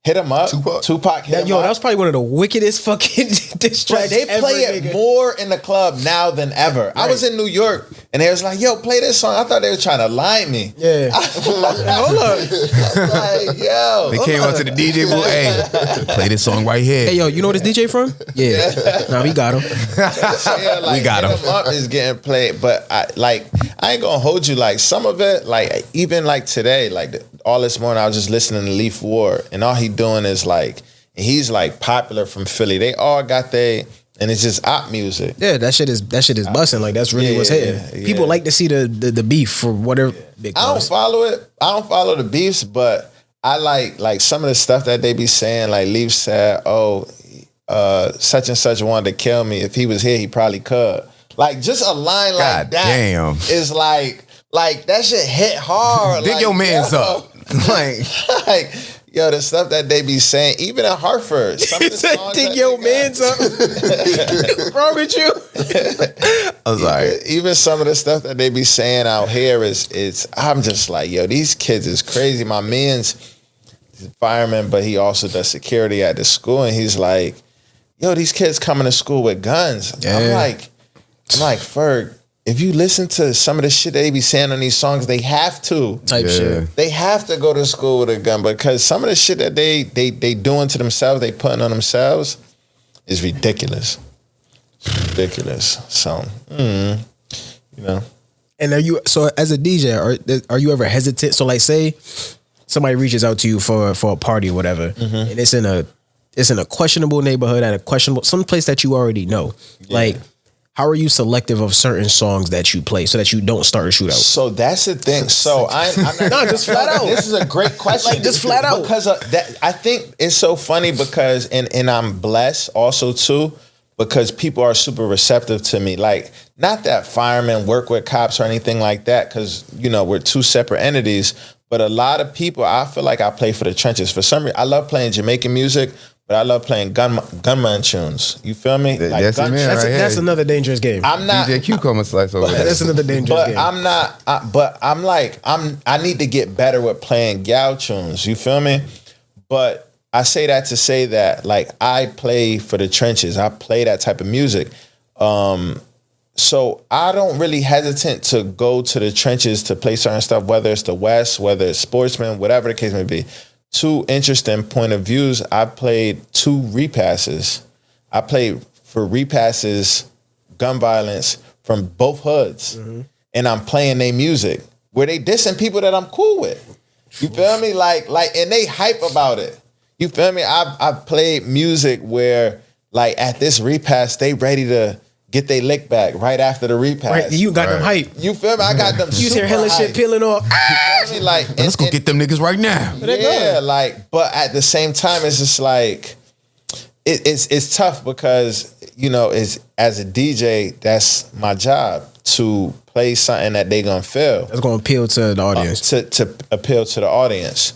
Tupac hit him up. That was probably one of the wickedest fucking diss tracks. They play it more in the club now than ever. Right. I was in New York and they was like, yo, play this song. I thought they were trying to line me. Yeah. Hold up. Like, yo. They came up to the DJ booth. Hey, play this song right here. Hey, yo, you know where this DJ from? Yeah. Nah, we got him. We got him. Hit him up is getting played. But I ain't gonna hold you. Like some of it, like even like today, like all this morning, I was just listening to Leaf Ward, and all he doing is like, he's like popular from Philly. They all got and it's just op music. Yeah, that shit is busting. Like that's really what's hitting. Yeah. People like to see the beef for whatever. I don't follow it. I don't follow the beefs, but I like some of the stuff that they be saying. Like Leaf said, such and such wanted to kill me. If he was here, he probably could. Like just a line like that is like that shit hit hard. Dig your mans up. like yo, the stuff that they be saying, even in Hartford. Some of the songs dig your mans up. What's wrong with you? I was like, even some of the stuff that they be saying out here is I'm just like, yo, these kids is crazy. My man's a fireman, but he also does security at the school, and he's like, yo, these kids coming to school with guns. Yeah. I'm like, Ferg, if you listen to some of the shit they be saying on these songs, they have to. Shit. They have to go to school with a gun, because some of the shit that they doing to themselves, they putting on themselves, is ridiculous. It's ridiculous. So, And so as a DJ, are you ever hesitant? So like say somebody reaches out to you for a party or whatever, and it's in a questionable neighborhood at some place that you already know. Yeah. Like, how are you selective of certain songs that you play so that you don't start a shootout? So that's the thing. So I'm not just flat out. This is a great question. Like just flat out. Because I think it's so funny because and I'm blessed also too, because people are super receptive to me. Like, not that firemen work with cops or anything like that, because we're two separate entities. But a lot of people, I feel like I play for the trenches. For some reason, I love playing Jamaican music, but I love playing gunman tunes. You feel me? Like that's another dangerous game. I'm not DJ Cucumber slice over there. That's another dangerous game. I'm not. I need to get better with playing gal tunes. You feel me? But I say that to say that, like, I play for the trenches. I play that type of music. So I don't really hesitant to go to the trenches to play certain stuff, whether it's the West, whether it's Sportsman, whatever the case may be. 2 interesting point of views. I played 2 repasses. I played for repasses, gun violence from both hoods. And I'm playing their music where they dissing people that I'm cool with. You feel me? Like, and they hype about it. You feel me? I've played music where, like, at this repass, they ready to get their lick back right after the repass. Right, you got them hype. You feel me? I got them. You hear hella shit peeling off. You feel me? Like, Let's go get them niggas right now. Yeah, like, but at the same time, it's just like it's tough because, you know, as a DJ, that's my job to play something that they gonna feel. That's gonna appeal to the audience. To appeal to the audience.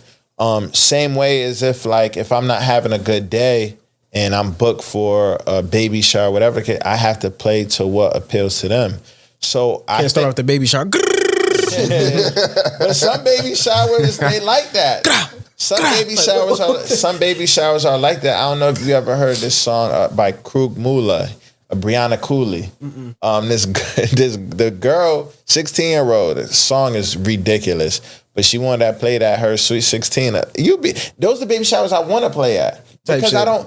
Same way as if I'm not having a good day and I'm booked for a baby shower, whatever, I have to play to what appeals to them. So I can't start off the baby shower. But some baby showers, they like that. Some baby showers are like that. I don't know if you ever heard this song by Krug Mula, Brianna Cooley. The girl, 16-year-old. The song is ridiculous, but she wanted to play that her Sweet 16. Those are the baby showers I want to play at. Because I don't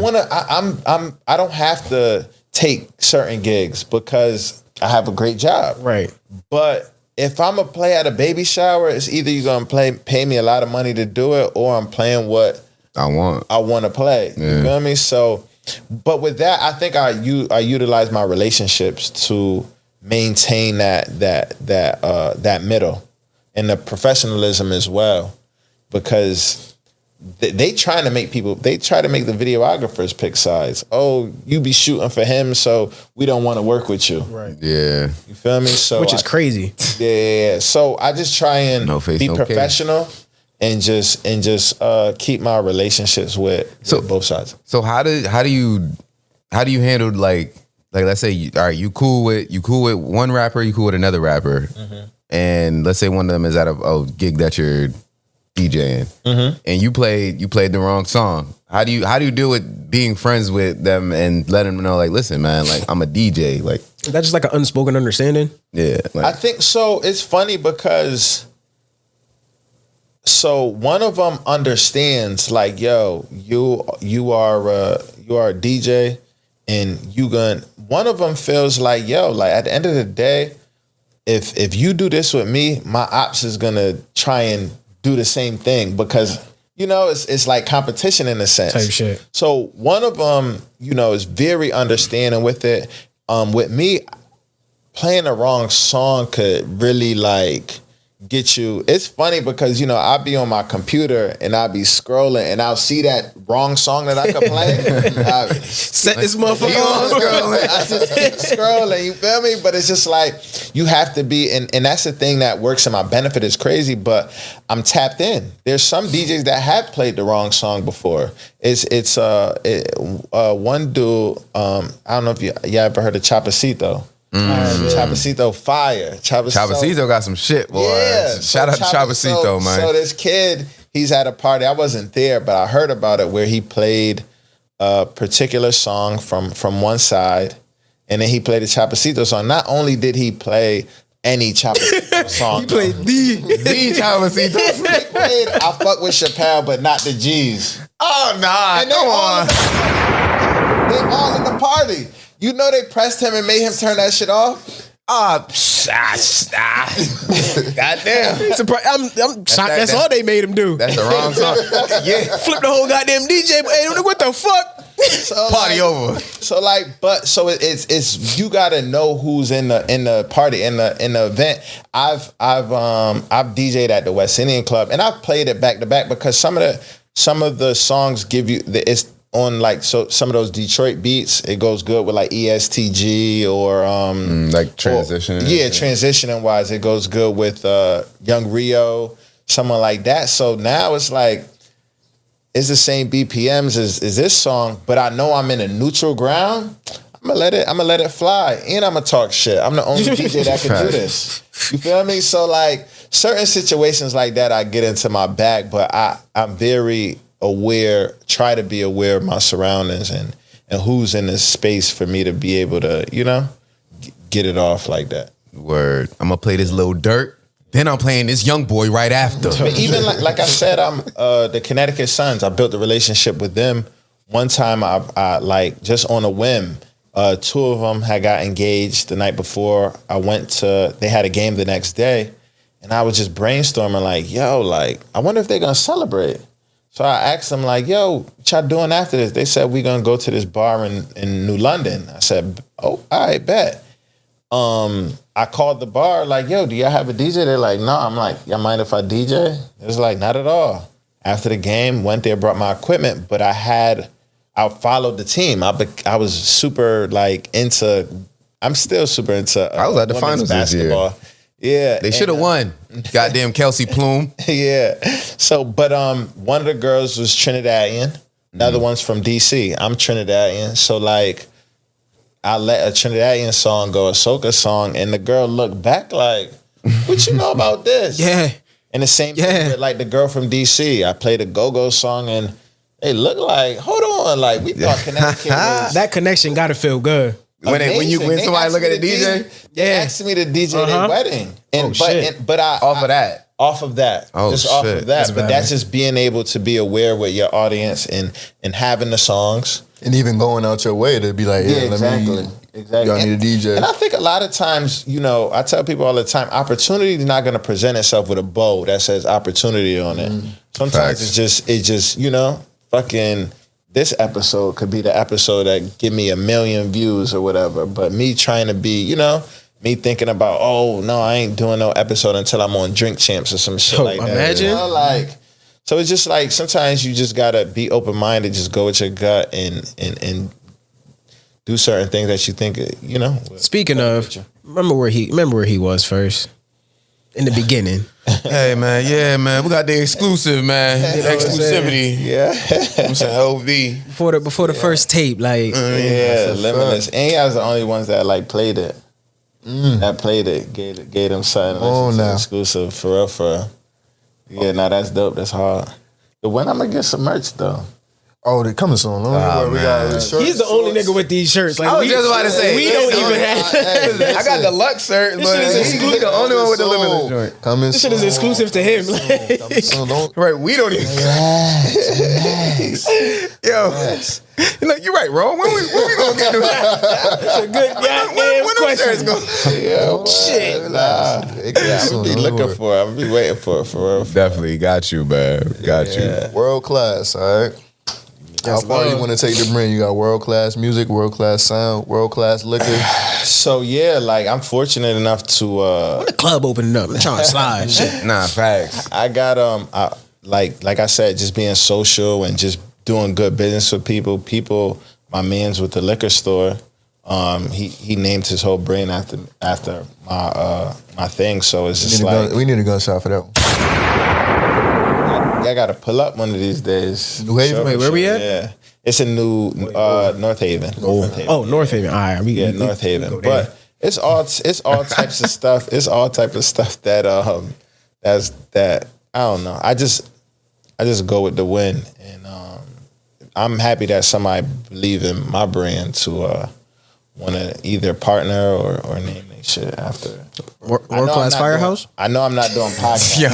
want to. I don't have to take certain gigs because I have a great job. Right. But if I'm gonna play at a baby shower, it's either you're gonna pay me a lot of money to do it, or I'm playing what I want to play. You feel me? So, but with that, I think I utilize my relationships to maintain that middle and the professionalism as well, because they trying to make people, they try to make the videographers pick sides. Oh, you be shooting for him, so we don't want to work with you. Right. Yeah. You feel me? So which is crazy. Yeah. So I just try and be professional and just keep my relationships with both sides. So how do you handle like let's say all right, you cool with one rapper, you cool with another rapper, and let's say one of them is at a gig that you're DJing, and you played the wrong song. How do you deal with being friends with them and letting them know, like, listen, man, like, I'm a DJ, like, is that just like an unspoken understanding? Yeah, like, I think so. It's funny because one of them understands, like, yo, you are a DJ, and one of them feels like, yo, like, at the end of the day, if you do this with me, my ops is gonna try and do the same thing, because, you know, it's like competition in a sense. Type shit. So one of them, you know, is very understanding with it. With me, playing the wrong song could really, like, get you. It's funny because, you know, I'll be on my computer and I'll be scrolling and I'll see that wrong song that I could play. Set this motherfucker on. I just keep scrolling, you feel me? But it's just like, you have to be, and that's the thing that works in my benefit. Is crazy, but I'm tapped in. There's some DJs that have played the wrong song before. It's one dude, I don't know if you ever heard of Chapacito. Chapacito fire. Chapacito got some shit, boy. Yeah, Shout out to Chapacito, man. So this kid, he's at a party. I wasn't there, but I heard about it, where he played a particular song from one side, and then he played a Chapacito song. Not only did he play any Chapacito song, he played the Chapacito. He played I Fuck With Chappelle, but not the G's. Oh, nah, And come on. They all in the party. You know, they pressed him and made him turn that shit off. Goddamn. I'm shocked. That's all they made him do. That's the wrong song. Yeah. Flip the whole goddamn DJ. Hey, what the fuck? So Party like, over. So like, but so it's you gotta know who's in the party in the event. I've DJ'd at the West Indian Club, and I've played it back to back, because some of the songs give you it's on, like, so some of those Detroit beats, it goes good with like ESTG or like transition. Transitioning wise, it goes good with Young Rio, someone like that. So now it's like, it's the same BPMs as this song, but I know I'm in a neutral ground. I'm gonna let it fly, and I'm gonna talk shit. I'm the only DJ that can do this. You feel me? So like, certain situations like that, I get into my bag, but I'm very aware, try to be aware of my surroundings and who's in this space for me to be able to, you know, get it off like that. Word. I'm gonna play this Lil Durk. Then I'm playing this young boy right after. But even like I said, I'm the Connecticut Suns. I built a relationship with them. One time, I like just on a whim, 2 of them had got engaged the night before. They had a game the next day, and I was just brainstorming like, yo, like I wonder if they're gonna celebrate. So I asked them like, yo, what y'all doing after this? They said we're gonna go to this bar in New London. I said, oh, all right, bet. I called the bar like, yo, do y'all have a DJ? They're like, no. I'm like, y'all mind if I DJ? It was like, not at all. After the game, went there, brought my equipment, but I followed the team. I was super like I'm still super into I was at the finals basketball. this year. Yeah. They should have won. Goddamn Kelsey Plume. Yeah. So, but one of the girls was Trinidadian. The other one's from DC. I'm Trinidadian. So like, I let a Trinidadian song go, a soca song, and the girl looked back like, what you know about this? Yeah. And the same thing with like the girl from DC. I played a go-go song and they looked like, hold on, like we thought Connecticut was That connection gotta feel good. When somebody look at the DJ? They asked me to DJ their wedding. And but Off of that. Off of that. Oh, just off shit. of that. That's But bad. that's just being able to be aware with your audience and having the songs. And even going out your way to be like, yeah, exactly. Y'all need a DJ. And I think a lot of times, you know, I tell people all the time, opportunity is not going to present itself with a bow that says opportunity on it. Sometimes Facts. it's just, you know, fucking this episode could be the episode that give me 1 million views or whatever. But me trying to be, you know, me thinking about, oh no, I ain't doing no episode until I'm on Drink Champs or some shit like that. Imagine. You know, like, so it's just like sometimes you just gotta be open minded, just go with your gut and do certain things that you think, you know. Speaking of, remember where he was first in the beginning. Hey man, yeah man, we got the exclusive man, exclusivity. Yeah, I'm saying LV Before the first tape, like yeah, Limitless. And you guys the only ones that like played it. That played it, gave them something. Oh, now. Exclusive for real, for real. Yeah, now that's dope. That's hard. But when I'm gonna get some merch though? Oh, they're coming soon. We got shirts, he's the only nigga with these shirts. Like I was just about to say, we don't even have. I got the Lux shirt, but shit is he the only one with the Limitless joint. Coming This shit is exclusive to him. Coming soon. Don't Right, we don't even. Yo, like you're right, Ro. When we gonna get to that? It's a good goddamn When them shirts question. go? Shit. I'm be looking for it. I'm be waiting for it for real. Definitely got you, man. Got you. world class, all right? How far you want to take the brand? You got world class music, world class sound, world class liquor. So yeah, like I'm fortunate enough to The club opening up. I'm trying to slide. Shit. Nah, facts. I got like I said, just being social and just doing good business with people. People, my man's with the liquor store. He named his whole brand after my thing. So it's just like We need a gunshot for that one. I gotta pull up one of these days. New Haven? Wait, where we at? Yeah, it's in North Haven. Oh, North Haven. All right. Yeah, North Haven. But it's all types of stuff. It's all type of stuff that that I don't know. I just go with the win, and I'm happy that somebody believe in my brand to want to either partner or name their shit after. World class firehouse. I know I'm not doing podcasts. Yo,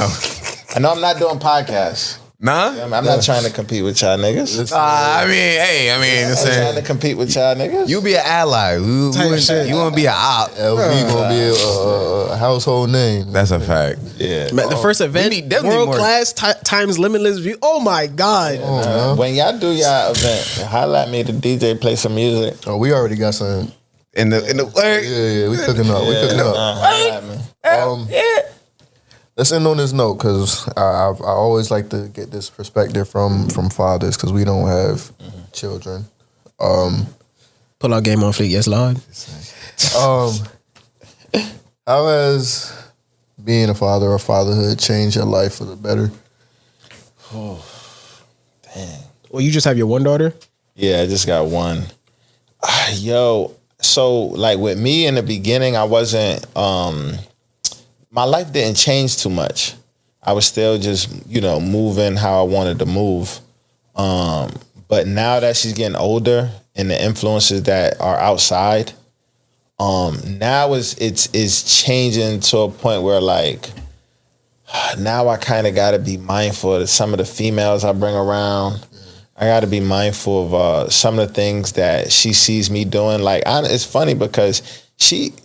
I know I'm not doing podcasts. nah. I'm not trying to compete with y'all niggas. I mean, I'm trying to compete with y'all niggas. you be an ally. You want to be an op. LV gonna be a household name. That's a fact. Yeah. The first event, definitely world more- class times Limitless View. Oh my God. When y'all do y'all event, holla at me, the DJ play some music. Oh, we already got some. In the Yeah, we cooking up. We cooking up. Holla at me. Let's end on this note because I always like to get this perspective from fathers because we don't have children. Pull out game on fleek. Yes, Lord. How has being a father or fatherhood changed your life for the better? Well, you just have your one daughter. Yeah, I just got one. Yo, so like with me in the beginning, I wasn't, my life didn't change too much. I was still just, moving how I wanted to move. But now that she's getting older and the influences that are outside, now it's changing to a point where like now I kind of got to be mindful of some of the females I bring around. I got to be mindful of some of the things that she sees me doing. Like, it's funny because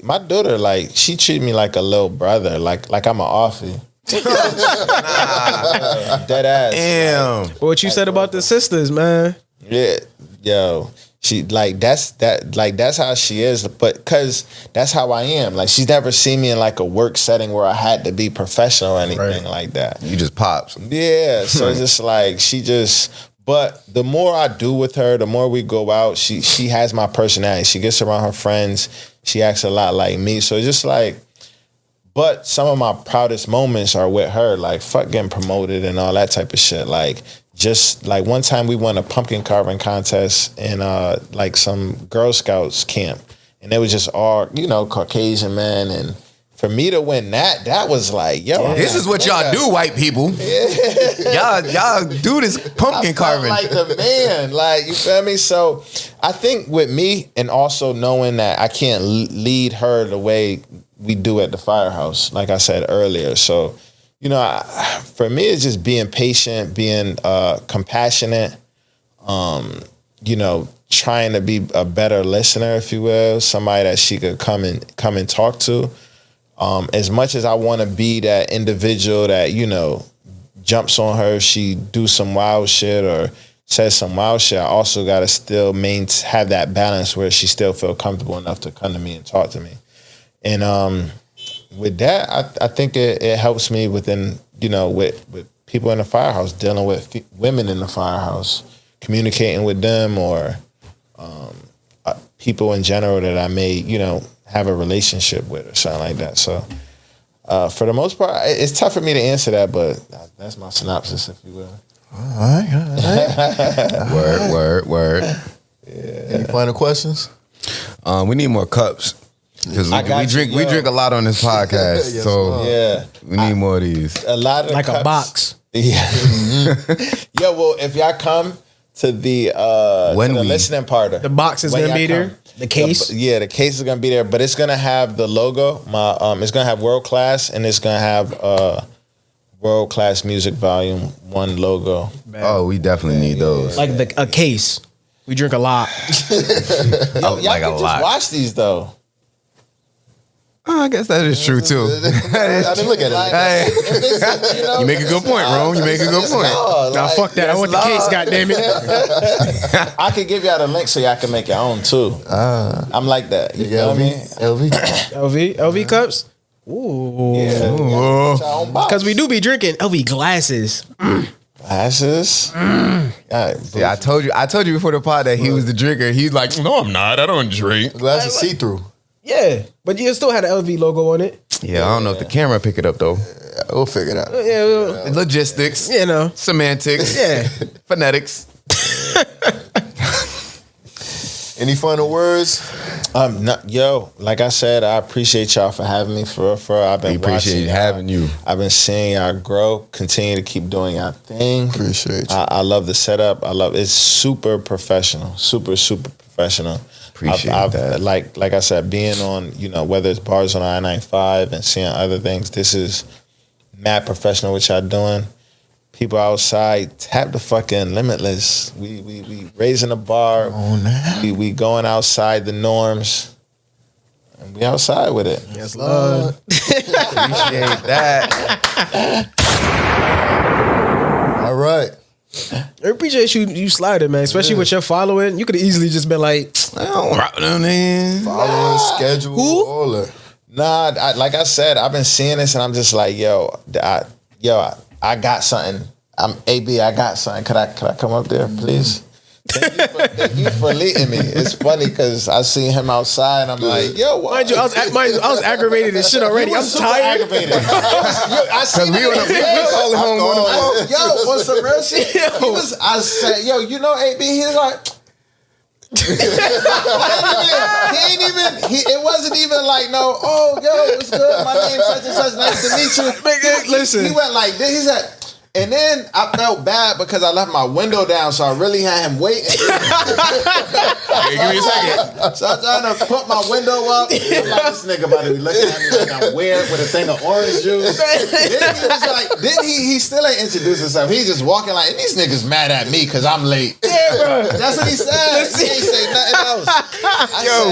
my daughter, like, she treat me like a little brother, like I'm an offie. Dead ass. Damn. Like, What you said about the sisters, man? Yeah, yo. She that's how she is, but cause that's how I am. Like, she's never seen me in like a work setting where I had to be professional or anything like that. You just pops. Yeah, so it's just like but the more I do with her, the more we go out, she has my personality. She gets around her friends. She acts a lot like me. So it's just like, but some of my proudest moments are with her, like fuck getting promoted and all that type of shit. Like, just like one time we won a pumpkin carving contest in like some Girl Scouts camp. And it was just all, Caucasian men. And for me to win that was like, yo. This is what y'all do, white people. Yeah. y'all do this pumpkin carving. Like the man, like, you feel me? So I think with me, and also knowing that I can't lead her the way we do at the firehouse, like I said earlier. So, for me, it's just being patient, being compassionate, trying to be a better listener, if you will, somebody that she could come and talk to. As much as I want to be that individual that, jumps on her, she do some wild shit or says some wild shit, I also got to still have that balance where she still feel comfortable enough to come to me and talk to me. And with that, I think it helps me within, with people in the firehouse, dealing with women in the firehouse, communicating with them, or people in general that I may, have a relationship with or something like that. So for the most part, it's tough for me to answer that, but that's my synopsis, if you will. All right. Word. Yeah. Any final questions? We need more cups. Because we drink a lot on this podcast, Yes, so Yeah, we need more of these. a lot of Like cups. a box. Yeah. Yeah, well, if y'all come to the listening party, The box is when gonna y'all be there. come, The case. the case is gonna be there, but it's gonna have the logo. It's gonna have World Class, and it's gonna have World Class Music Volume 1 logo. Oh, we definitely need those. Like a case. We drink a lot. Y'all like a can just lot. watch these though. I guess that is true too. I didn't look at it. Like, Hey. if it's, You make a good point, Ron. You make a good point. Nah, fuck that. I want the case, goddammit. I could give y'all the link so y'all can make your own too. I'm like that. You feel me? LV. LV cups. Ooh. Yeah. Because we do be drinking LV glasses. Glasses. Yeah, Yeah, I told you before the pod that he was the drinker. He's like, no, I'm not. I don't drink. Glasses see through. Yeah. But you still had an LV logo on it. Yeah, I don't know if the camera pick it up though. We'll figure it out. Yeah. Well, Logistics, semantics, Yeah. phonetics. Any final words? Like I said, I appreciate y'all for having me. For I've been We appreciate watching y'all. having you. I've been seeing y'all grow. Continue to keep doing y'all thing. Appreciate you. I love the setup. It's super professional. Super professional. Appreciate that. Like I said, being on, whether it's bars on I-95 and seeing other things, this is mad professional what y'all doing. People outside, tap the fucking Limitless. We raising the bar. We going outside the norms. And we outside with it. yes, Lord. Appreciate that. All right. I appreciate you sliding, man. Especially with your following. You could have easily just been like, I don't rock them in. Following schedule. Who? All that. Nah, like I said, I've been seeing this and I'm just like, I got something. I'm AB. I got something. Could I come up there, please? Thank you for leading me. It's funny because I seen him outside and I'm like, yo, what? mind you, I was aggravated as shit already. I'm tired. Aggravated. I seen we him on in the the we calling home on the phone. Yo, on some real shit. I said, yo, AB, he's like, it wasn't even like no, oh, yo, what's good? My name's such and such, nice to meet you. Listen. He went like this. He said, And then I felt bad because I left my window down, so I really had him waiting. Hey, give me a second. So I'm trying to put my window up. I'm like, this nigga about to be looking at me like I'm weird with a thing of orange juice. Then he still ain't introduced himself. He's just walking like, these niggas mad at me because I'm late. Yeah, bro. That's what he said. He ain't say nothing else.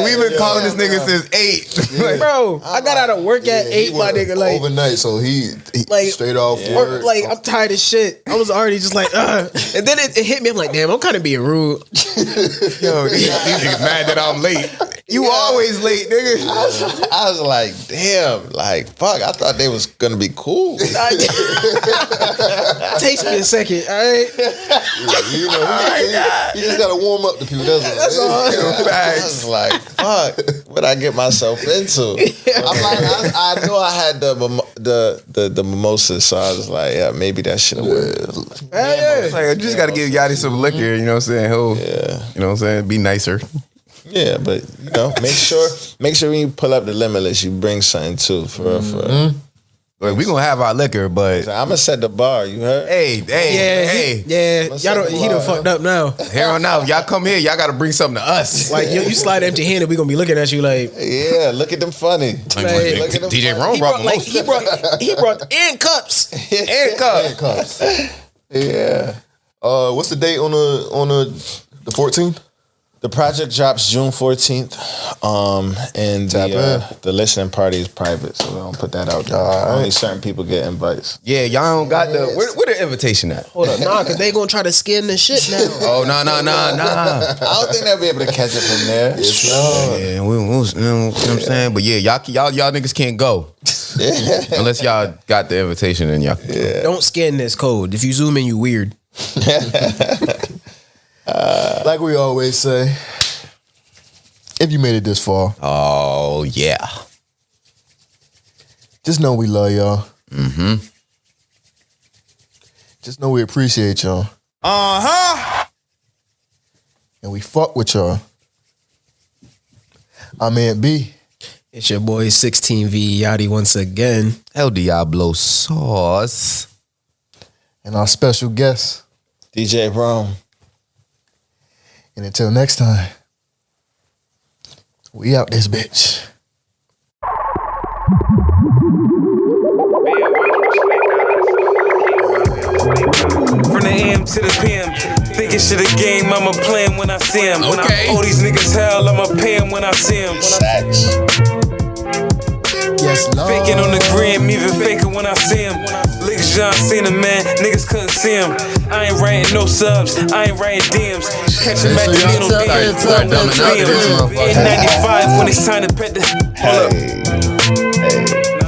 We've been calling this nigga since 8. Like, bro, I got out of work at 8, my nigga. Like overnight, so he like straight off work. Like I'm tired of shit. I was already just like, and then it hit me. I'm like, damn, I'm kind of being rude. Yo, these niggas mad that I'm late. You always late, nigga. I was like, damn, like, fuck, I thought they was gonna be cool. Takes me a second, all right? You know, he just gotta warm up to people. That's all. I was like, fuck, what I get myself into? I'm like, I know I had the mimosas, so I was like, yeah, maybe that should have worked. Like, I just got to give Yadie some liquor, you know what I'm saying? He'll, you know what I'm saying? Be nicer. Yeah, but you know, make sure when you pull up the Limitless, you bring something too for real. Like, we gonna have our liquor, but I'm gonna set the bar. You heard? hey. Y'all don't. He done fucked up now. Here on out, y'all come here. Y'all gotta bring something to us. Like you slide empty-handed, we gonna be looking at you like. Yeah, look at them funny. Like, look at them DJ funny. Rome He brought brought and cups. and cups. Yeah. What's the date on the 14th? The project drops June 14th, and the listening party is private, so we don't put that out there. Only certain people get invites. Yeah, y'all don't got the where the invitation at? Hold up, nah, cause they gonna try to skin the shit now. Oh nah. I don't think they'll be able to catch it from there. Yeah, we, you know what I'm saying? But yeah, y'all niggas can't go. Unless y'all got the invitation and y'all. Yeah. Don't skin this code. If you zoom in, you weird. Like we always say, if you made it this far, Oh yeah. just know we love y'all. Mm-hmm. Just know we appreciate y'all. And we fuck with y'all. I'm Aunt B. It's your boy 16V Yadie once again. El Diablo sauce. And our special guest. DJ Rome. And until next time, we out this bitch. From the AM to the PM, thinking shit a game, I'ma play him when I see him. When I owe these niggas hell, I'ma pay him when I see him. Yes, Lord. Faking on the gram, even faker when I see him. Licks John Cena, man, niggas couldn't see him. I ain't writing no subs, I ain't writing DMs. Catch him at the middle, in 95 when it's time to pet the. Hold up.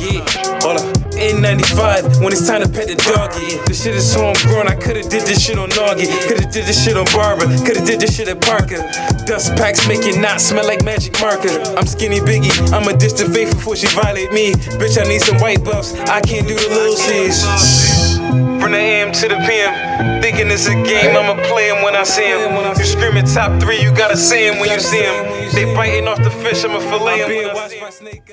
Yeah, hold up. In 95 when it's time to pet the doggy. The shit is homegrown, I could've did this shit on Noggy. Could've did this shit on Barber, could've did this shit at Barker. Dust packs make it not smell like magic marker. I'm skinny Biggie, I'm a distant faith before she violate me. Bitch, I need some white buffs, I can't do the little C's. From the AM to the PM, thinking it's a game, I'ma play him when I see him. You screaming top 3, you gotta see him when you see him. They biting off the fish, I'ma fillet him when I see him.